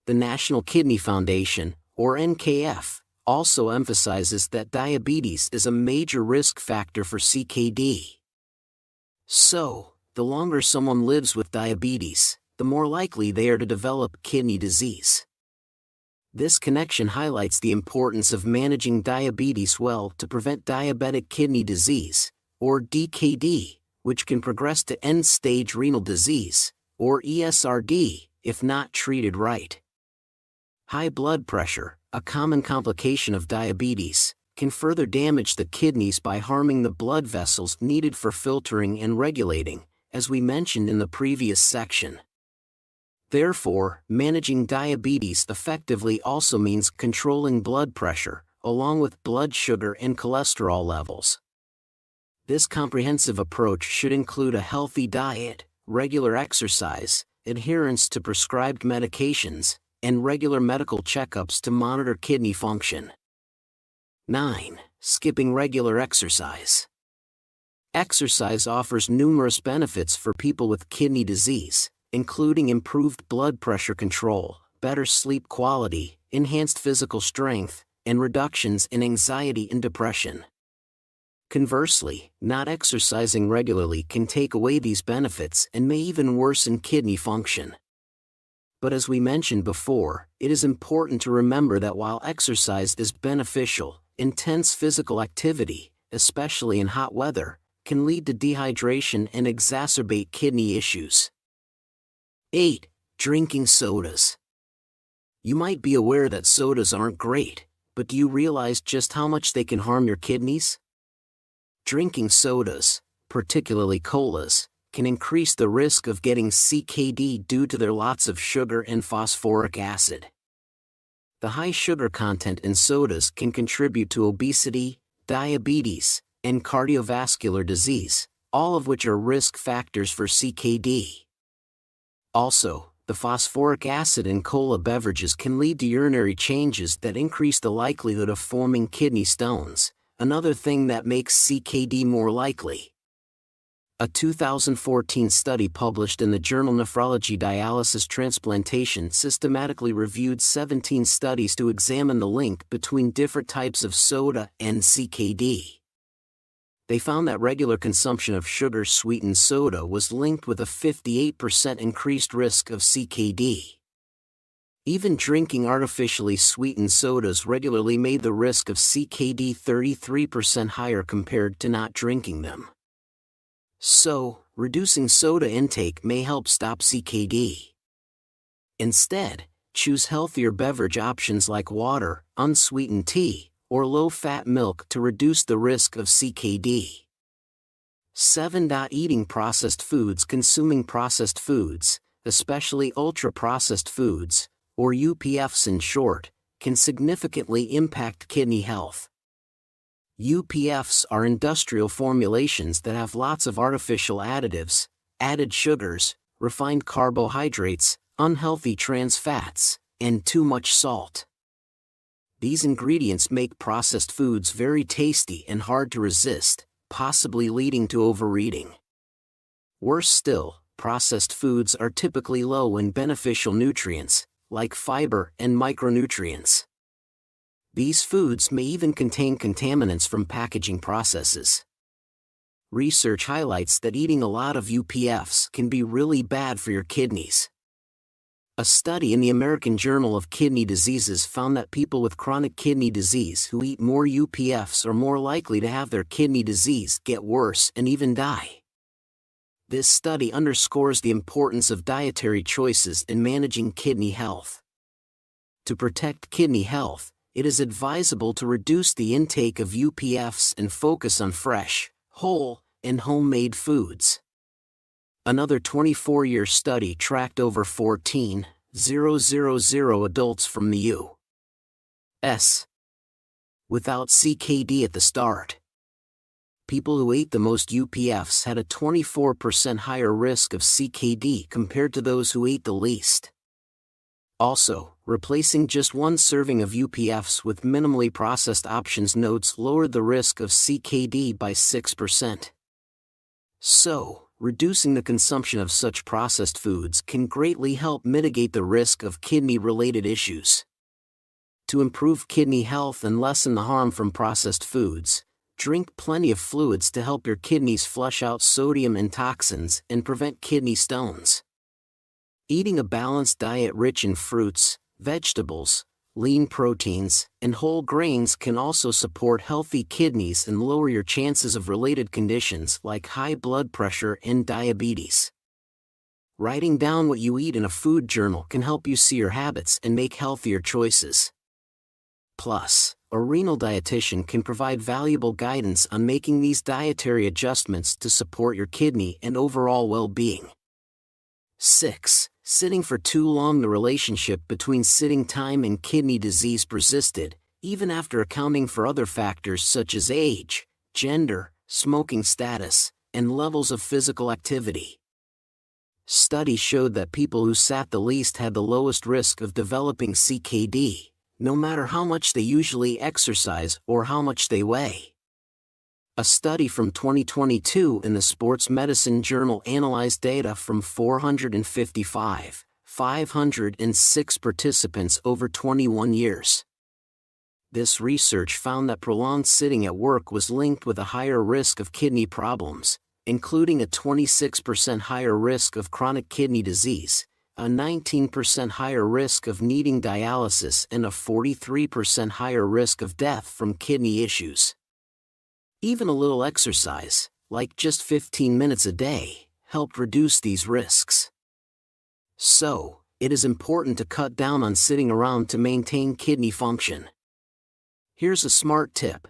The National Kidney Foundation, or NKF, also emphasizes that diabetes is a major risk factor for CKD. So, the longer someone lives with diabetes, the more likely they are to develop kidney disease. This connection highlights the importance of managing diabetes well to prevent diabetic kidney disease, or DKD, which can progress to end-stage renal disease, or ESRD, if not treated right. High blood pressure, a common complication of diabetes, can further damage the kidneys by harming the blood vessels needed for filtering and regulating, as we mentioned in the previous section. Therefore, managing diabetes effectively also means controlling blood pressure, along with blood sugar and cholesterol levels. This comprehensive approach should include a healthy diet, regular exercise, adherence to prescribed medications, and regular medical checkups to monitor kidney function. 9. Skipping regular exercise. Exercise offers numerous benefits for people with kidney disease, including improved blood pressure control, better sleep quality, enhanced physical strength, and reductions in anxiety and depression. Conversely, not exercising regularly can take away these benefits and may even worsen kidney function. But as we mentioned before, it is important to remember that while exercise is beneficial, intense physical activity, especially in hot weather, can lead to dehydration and exacerbate kidney issues. 8. Drinking sodas. You might be aware that sodas aren't great, but do you realize just how much they can harm your kidneys? Drinking sodas, particularly colas, can increase the risk of getting CKD due to their lots of sugar and phosphoric acid. The high sugar content in sodas can contribute to obesity, diabetes, and cardiovascular disease, all of which are risk factors for CKD. Also, the phosphoric acid in cola beverages can lead to urinary changes that increase the likelihood of forming kidney stones, another thing that makes CKD more likely. A 2014 study published in the journal Nephrology Dialysis Transplantation systematically reviewed 17 studies to examine the link between different types of soda and CKD. They found that regular consumption of sugar-sweetened soda was linked with a 58% increased risk of CKD. Even drinking artificially sweetened sodas regularly made the risk of CKD 33% higher compared to not drinking them. So, reducing soda intake may help stop CKD. Instead, choose healthier beverage options like water, unsweetened tea, or low-fat milk to reduce the risk of CKD. 7. Eating processed foods. Consuming processed foods, especially ultra-processed foods, or UPFs in short, can significantly impact kidney health. UPFs are industrial formulations that have lots of artificial additives, added sugars, refined carbohydrates, unhealthy trans fats, and too much salt. These ingredients make processed foods very tasty and hard to resist, possibly leading to overeating. Worse still, processed foods are typically low in beneficial nutrients, like fiber and micronutrients. These foods may even contain contaminants from packaging processes. Research highlights that eating a lot of UPFs can be really bad for your kidneys. A study in the American Journal of Kidney Diseases found that people with chronic kidney disease who eat more UPFs are more likely to have their kidney disease get worse and even die. This study underscores the importance of dietary choices in managing kidney health. To protect kidney health, it is advisable to reduce the intake of UPFs and focus on fresh, whole, and homemade foods. Another 24-year study tracked over 14,000 adults from the U.S. without CKD at the start. People who ate the most UPFs had a 24% higher risk of CKD compared to those who ate the least. Also, replacing just one serving of UPFs with minimally processed options notes lowered the risk of CKD by 6%. So, reducing the consumption of such processed foods can greatly help mitigate the risk of kidney-related issues. To improve kidney health and lessen the harm from processed foods, drink plenty of fluids to help your kidneys flush out sodium and toxins and prevent kidney stones. Eating a balanced diet rich in fruits, vegetables, lean proteins, and whole grains can also support healthy kidneys and lower your chances of related conditions like high blood pressure and diabetes. Writing down what you eat in a food journal can help you see your habits and make healthier choices. Plus, a renal dietitian can provide valuable guidance on making these dietary adjustments to support your kidney and overall well-being. 6. Sitting for too long. The relationship between sitting time and kidney disease persisted, even after accounting for other factors such as age, gender, smoking status, and levels of physical activity. Studies showed that people who sat the least had the lowest risk of developing CKD, no matter how much they usually exercise or how much they weigh. A study from 2022 in the Sports Medicine Journal analyzed data from 506 participants over 21 years. This research found that prolonged sitting at work was linked with a higher risk of kidney problems, including a 26% higher risk of chronic kidney disease, a 19% higher risk of needing dialysis, and a 43% higher risk of death from kidney issues. Even a little exercise, like just 15 minutes a day, helped reduce these risks. So, it is important to cut down on sitting around to maintain kidney function. Here's a smart tip.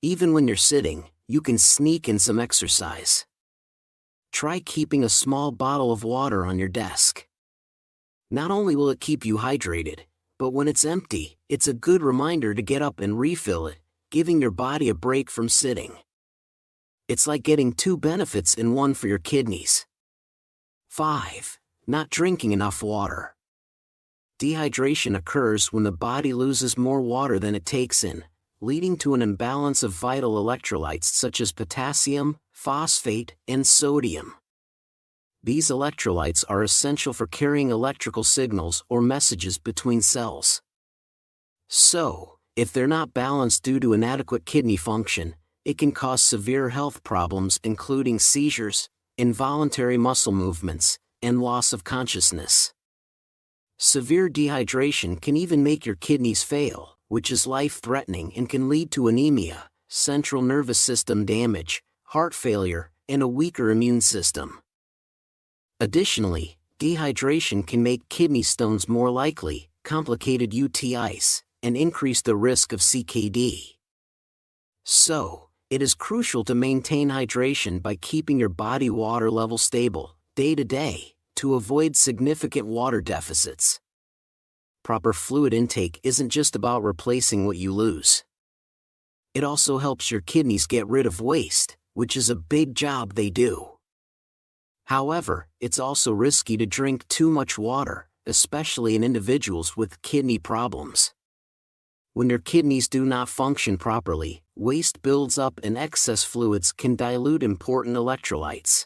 Even when you're sitting, you can sneak in some exercise. Try keeping a small bottle of water on your desk. Not only will it keep you hydrated, but when it's empty, it's a good reminder to get up and refill it, giving your body a break from sitting. It's like getting two benefits in one for your kidneys. 5. Not drinking enough water. Dehydration occurs when the body loses more water than it takes in, leading to an imbalance of vital electrolytes such as potassium, phosphate, and sodium. These electrolytes are essential for carrying electrical signals or messages between cells. So, if they're not balanced due to inadequate kidney function, it can cause severe health problems including seizures, involuntary muscle movements, and loss of consciousness. Severe dehydration can even make your kidneys fail, which is life-threatening and can lead to anemia, central nervous system damage, heart failure, and a weaker immune system. Additionally, dehydration can make kidney stones more likely, complicated UTIs, and increase the risk of CKD. So, it is crucial to maintain hydration by keeping your body water level stable, day to day, to avoid significant water deficits. Proper fluid intake isn't just about replacing what you lose. It also helps your kidneys get rid of waste, which is a big job they do. However, it's also risky to drink too much water, especially in individuals with kidney problems. When your kidneys do not function properly, waste builds up and excess fluids can dilute important electrolytes,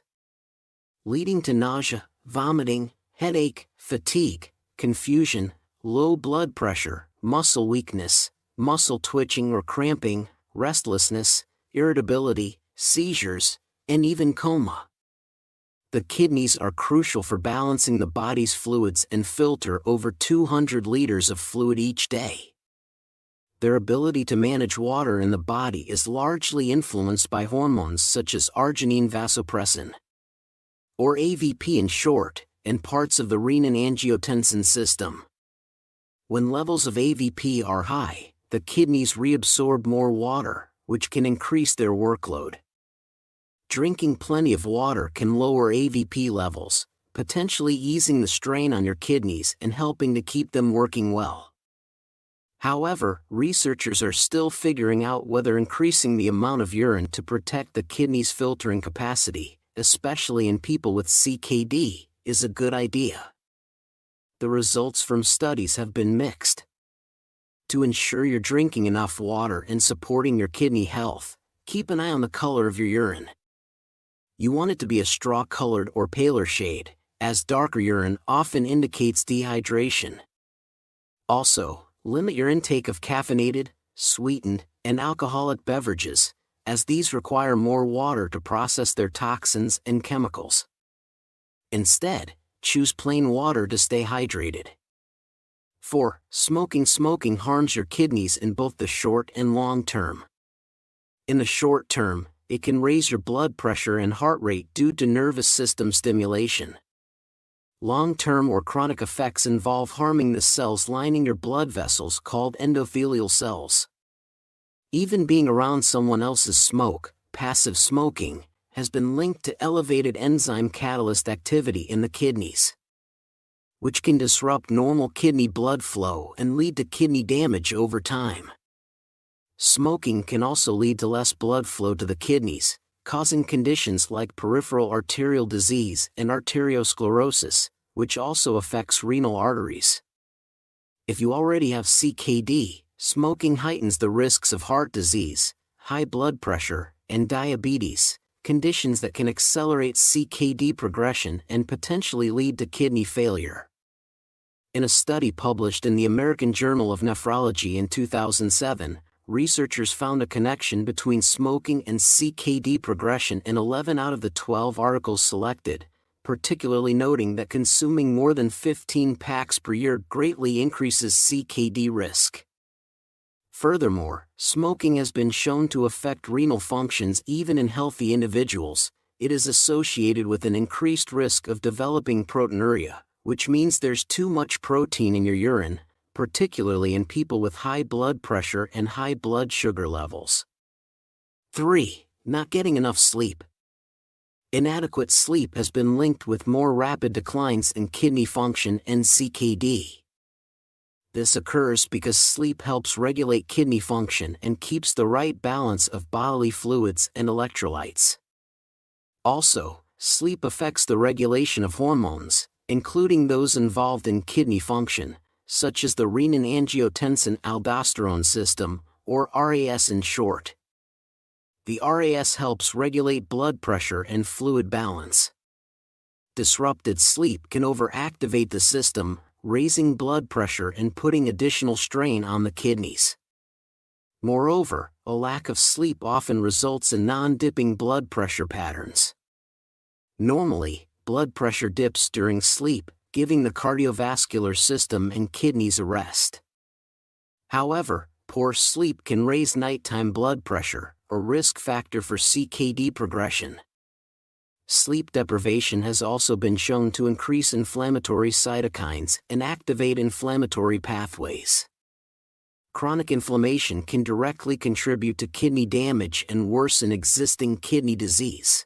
leading to nausea, vomiting, headache, fatigue, confusion, low blood pressure, muscle weakness, muscle twitching or cramping, restlessness, irritability, seizures, and even coma. The kidneys are crucial for balancing the body's fluids and filter over 200 liters of fluid each day. Their ability to manage water in the body is largely influenced by hormones such as arginine vasopressin, or AVP in short, and parts of the renin-angiotensin system. When levels of AVP are high, the kidneys reabsorb more water, which can increase their workload. Drinking plenty of water can lower AVP levels, potentially easing the strain on your kidneys and helping to keep them working well. However, researchers are still figuring out whether increasing the amount of urine to protect the kidney's filtering capacity, especially in people with CKD, is a good idea. The results from studies have been mixed. To ensure you're drinking enough water and supporting your kidney health, keep an eye on the color of your urine. You want it to be a straw-colored or paler shade, as darker urine often indicates dehydration. Also, limit your intake of caffeinated, sweetened, and alcoholic beverages, as these require more water to process their toxins and chemicals. Instead, choose plain water to stay hydrated. 4. Smoking harms your kidneys in both the short and long term. In the short term, it can raise your blood pressure and heart rate due to nervous system stimulation. Long-term or chronic effects involve harming the cells lining your blood vessels called endothelial cells. Even being around someone else's smoke, passive smoking, has been linked to elevated enzyme catalyst activity in the kidneys, which can disrupt normal kidney blood flow and lead to kidney damage over time. Smoking can also lead to less blood flow to the kidneys, causing conditions like peripheral arterial disease and arteriosclerosis, which also affects renal arteries. If you already have CKD, smoking heightens the risks of heart disease, high blood pressure, and diabetes, conditions that can accelerate CKD progression and potentially lead to kidney failure. In a study published in the American Journal of Nephrology in 2007, researchers found a connection between smoking and CKD progression in 11 out of the 12 articles selected, particularly noting that consuming more than 15 packs per year greatly increases CKD risk. Furthermore, smoking has been shown to affect renal functions even in healthy individuals. It is associated with an increased risk of developing proteinuria, which means there's too much protein in your urine, particularly in people with high blood pressure and high blood sugar levels. 3. Not getting enough sleep. Inadequate sleep has been linked with more rapid declines in kidney function and CKD. This occurs because sleep helps regulate kidney function and keeps the right balance of bodily fluids and electrolytes. Also, sleep affects the regulation of hormones, including those involved in kidney function, such as the renin-angiotensin-aldosterone system, or RAS in short. The RAS helps regulate blood pressure and fluid balance. Disrupted sleep can overactivate the system, raising blood pressure and putting additional strain on the kidneys. Moreover, a lack of sleep often results in non-dipping blood pressure patterns. Normally, blood pressure dips during sleep, giving the cardiovascular system and kidneys a rest. However, poor sleep can raise nighttime blood pressure, a risk factor for CKD progression. Sleep deprivation has also been shown to increase inflammatory cytokines and activate inflammatory pathways. Chronic inflammation can directly contribute to kidney damage and worsen existing kidney disease.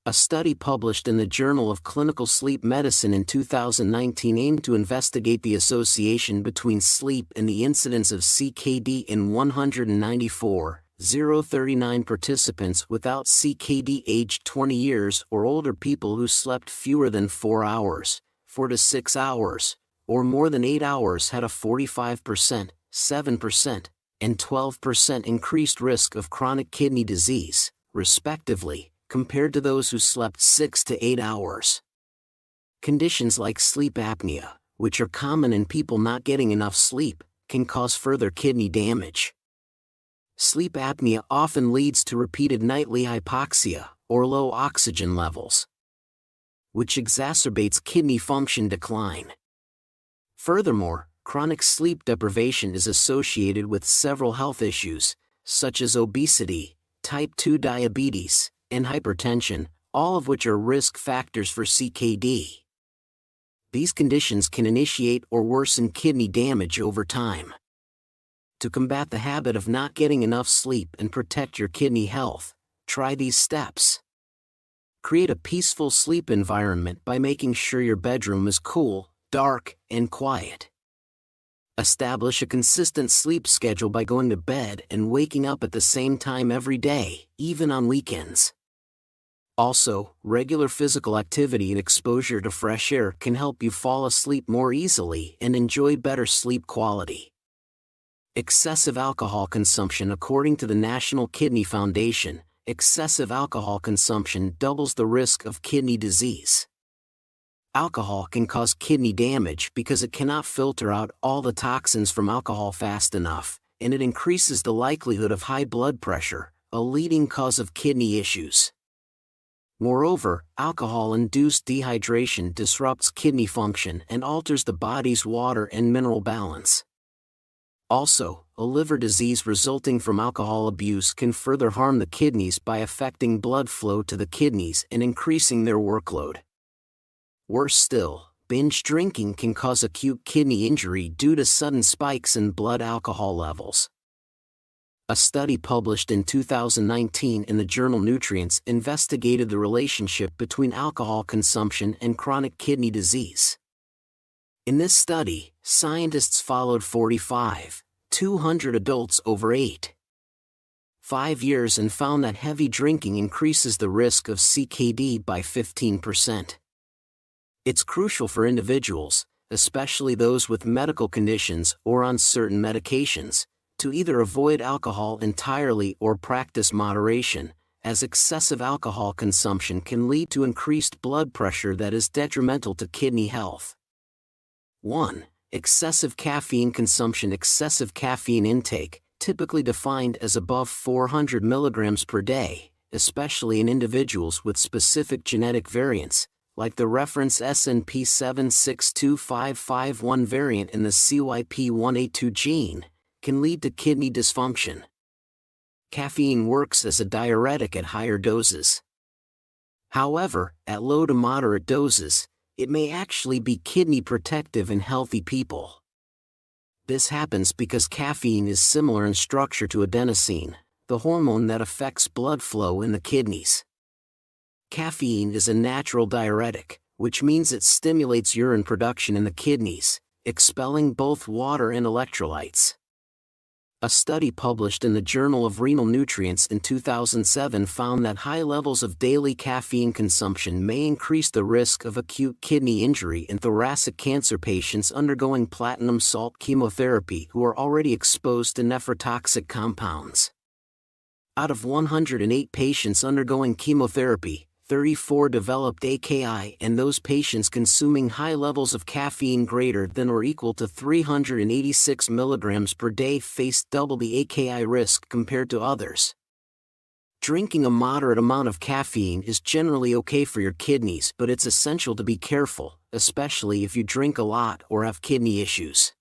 A study published in the Journal of Clinical Sleep Medicine in 2019 aimed to investigate the association between sleep and the incidence of CKD in 194,039 participants without CKD aged 20 years or older people who slept fewer than 4 hours, 4 to 6 hours, or more than 8 hours had a 45%, 7%, and 12% increased risk of chronic kidney disease, respectively, compared to those who slept 6 to 8 hours. Conditions like sleep apnea, which are common in people not getting enough sleep, can cause further kidney damage. Sleep apnea often leads to repeated nightly hypoxia, or low oxygen levels, which exacerbates kidney function decline. Furthermore, chronic sleep deprivation is associated with several health issues, such as obesity, type 2 diabetes, and hypertension, all of which are risk factors for CKD. These conditions can initiate or worsen kidney damage over time. To combat the habit of not getting enough sleep and protect your kidney health, try these steps. Create a peaceful sleep environment by making sure your bedroom is cool, dark, and quiet. Establish a consistent sleep schedule by going to bed and waking up at the same time every day, even on weekends. Also, regular physical activity and exposure to fresh air can help you fall asleep more easily and enjoy better sleep quality. Excessive alcohol consumption. According to the National Kidney Foundation, excessive alcohol consumption doubles the risk of kidney disease. Alcohol can cause kidney damage because it cannot filter out all the toxins from alcohol fast enough, and it increases the likelihood of high blood pressure, a leading cause of kidney issues. Moreover, alcohol-induced dehydration disrupts kidney function and alters the body's water and mineral balance. Also, a liver disease resulting from alcohol abuse can further harm the kidneys by affecting blood flow to the kidneys and increasing their workload. Worse still, binge drinking can cause acute kidney injury due to sudden spikes in blood alcohol levels. A study published in 2019 in the journal Nutrients investigated the relationship between alcohol consumption and chronic kidney disease. In this study, scientists followed 200 adults over 5 years and found that heavy drinking increases the risk of CKD by 15%. It's crucial for individuals, especially those with medical conditions or on certain medications, to either avoid alcohol entirely or practice moderation, as excessive alcohol consumption can lead to increased blood pressure that is detrimental to kidney health. 1. Excessive caffeine consumption. Excessive caffeine intake, typically defined as above 400 mg per day, especially in individuals with specific genetic variants, like the reference SNP 762551 variant in the CYP1A2 gene, can lead to kidney dysfunction. Caffeine works as a diuretic at higher doses. However, at low to moderate doses, it may actually be kidney protective in healthy people. This happens because caffeine is similar in structure to adenosine, the hormone that affects blood flow in the kidneys. Caffeine is a natural diuretic, which means it stimulates urine production in the kidneys, expelling both water and electrolytes. A study published in the Journal of Renal Nutrients in 2007 found that high levels of daily caffeine consumption may increase the risk of acute kidney injury in thoracic cancer patients undergoing platinum salt chemotherapy who are already exposed to nephrotoxic compounds. Out of 108 patients undergoing chemotherapy, 34 developed AKI, and those patients consuming high levels of caffeine greater than or equal to 386 mg per day faced double the AKI risk compared to others. Drinking a moderate amount of caffeine is generally okay for your kidneys, but it's essential to be careful, especially if you drink a lot or have kidney issues.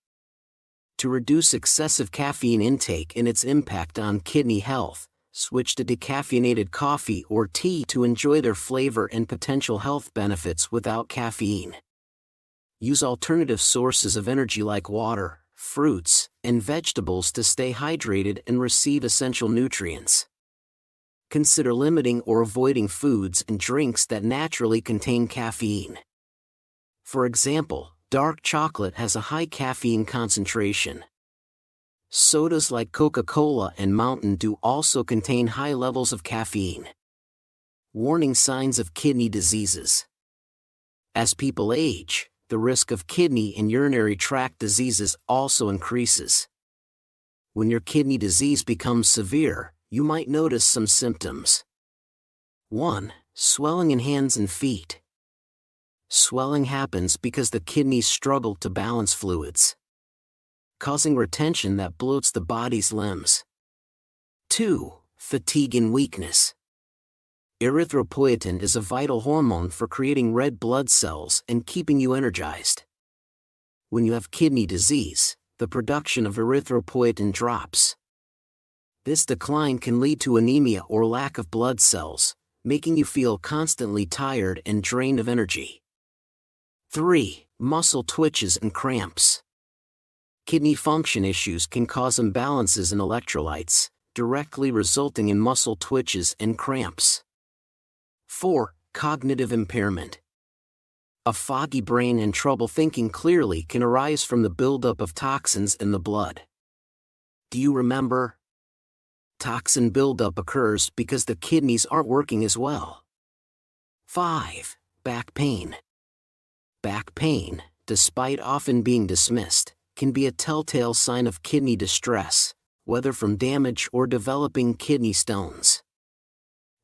To reduce excessive caffeine intake and its impact on kidney health, switch to decaffeinated coffee or tea to enjoy their flavor and potential health benefits without caffeine. Use alternative sources of energy like water, fruits, and vegetables to stay hydrated and receive essential nutrients. Consider limiting or avoiding foods and drinks that naturally contain caffeine. For example, dark chocolate has a high caffeine concentration. Sodas like Coca-Cola and Mountain Dew also contain high levels of caffeine. Warning signs of kidney diseases. As people age, the risk of kidney and urinary tract diseases also increases. When your kidney disease becomes severe, you might notice some symptoms. 1. Swelling in hands and feet. Swelling happens because the kidneys struggle to balance fluids, causing retention that bloats the body's limbs. 2. Fatigue and weakness. Erythropoietin is a vital hormone for creating red blood cells and keeping you energized. When you have kidney disease, the production of erythropoietin drops. This decline can lead to anemia or lack of blood cells, making you feel constantly tired and drained of energy. 3. Muscle twitches and cramps. Kidney function issues can cause imbalances in electrolytes, directly resulting in muscle twitches and cramps. 4. Cognitive impairment. A foggy brain and trouble thinking clearly can arise from the buildup of toxins in the blood. Do you remember? Toxin buildup occurs because the kidneys aren't working as well. 5. Back pain. Back pain, despite often being dismissed, can be a telltale sign of kidney distress, whether from damage or developing kidney stones.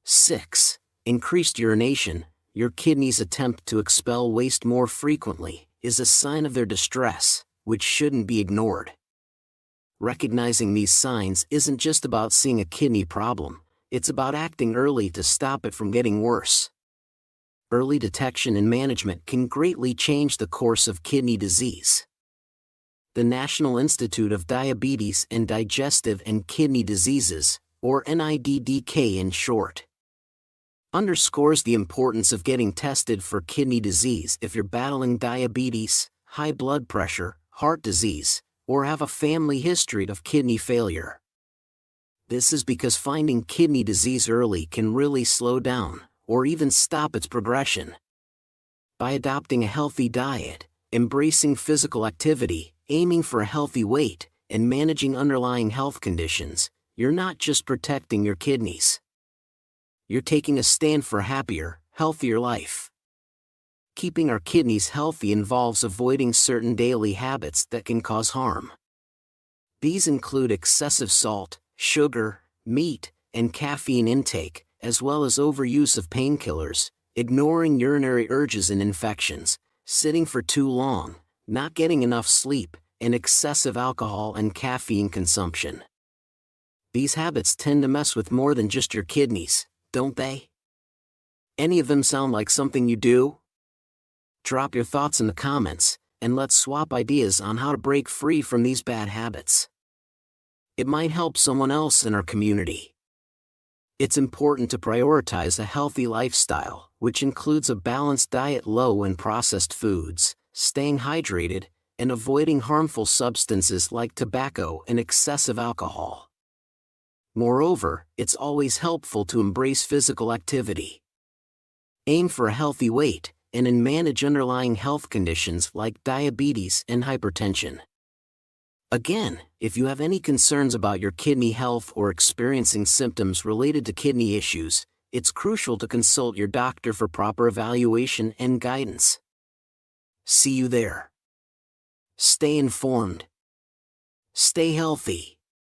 6. Increased urination. Your kidneys' attempt to expel waste more frequently is a sign of their distress, which shouldn't be ignored. Recognizing these signs isn't just about seeing a kidney problem, it's about acting early to stop it from getting worse. Early detection and management can greatly change the course of kidney disease. The National Institute of Diabetes and Digestive and Kidney Diseases, or NIDDK in short, underscores the importance of getting tested for kidney disease if you're battling diabetes, high blood pressure, heart disease, or have a family history of kidney failure. This is because finding kidney disease early can really slow down, or even stop its progression. By adopting a healthy diet, embracing physical activity, aiming for a healthy weight, and managing underlying health conditions, you're not just protecting your kidneys. You're taking a stand for a happier, healthier life. Keeping our kidneys healthy involves avoiding certain daily habits that can cause harm. These include excessive salt, sugar, meat, and caffeine intake, as well as overuse of painkillers, ignoring urinary urges and infections, sitting for too long, not getting enough sleep, and excessive alcohol and caffeine consumption. These habits tend to mess with more than just your kidneys, don't they? Any of them sound like something you do? Drop your thoughts in the comments, and let's swap ideas on how to break free from these bad habits. It might help someone else in our community. It's important to prioritize a healthy lifestyle, which includes a balanced diet low in processed foods, staying hydrated, and avoiding harmful substances like tobacco and excessive alcohol. Moreover, it's always helpful to embrace physical activity. Aim for a healthy weight, and manage underlying health conditions like diabetes and hypertension. Again, if you have any concerns about your kidney health or experiencing symptoms related to kidney issues, it's crucial to consult your doctor for proper evaluation and guidance. See you there. Stay informed. Stay healthy.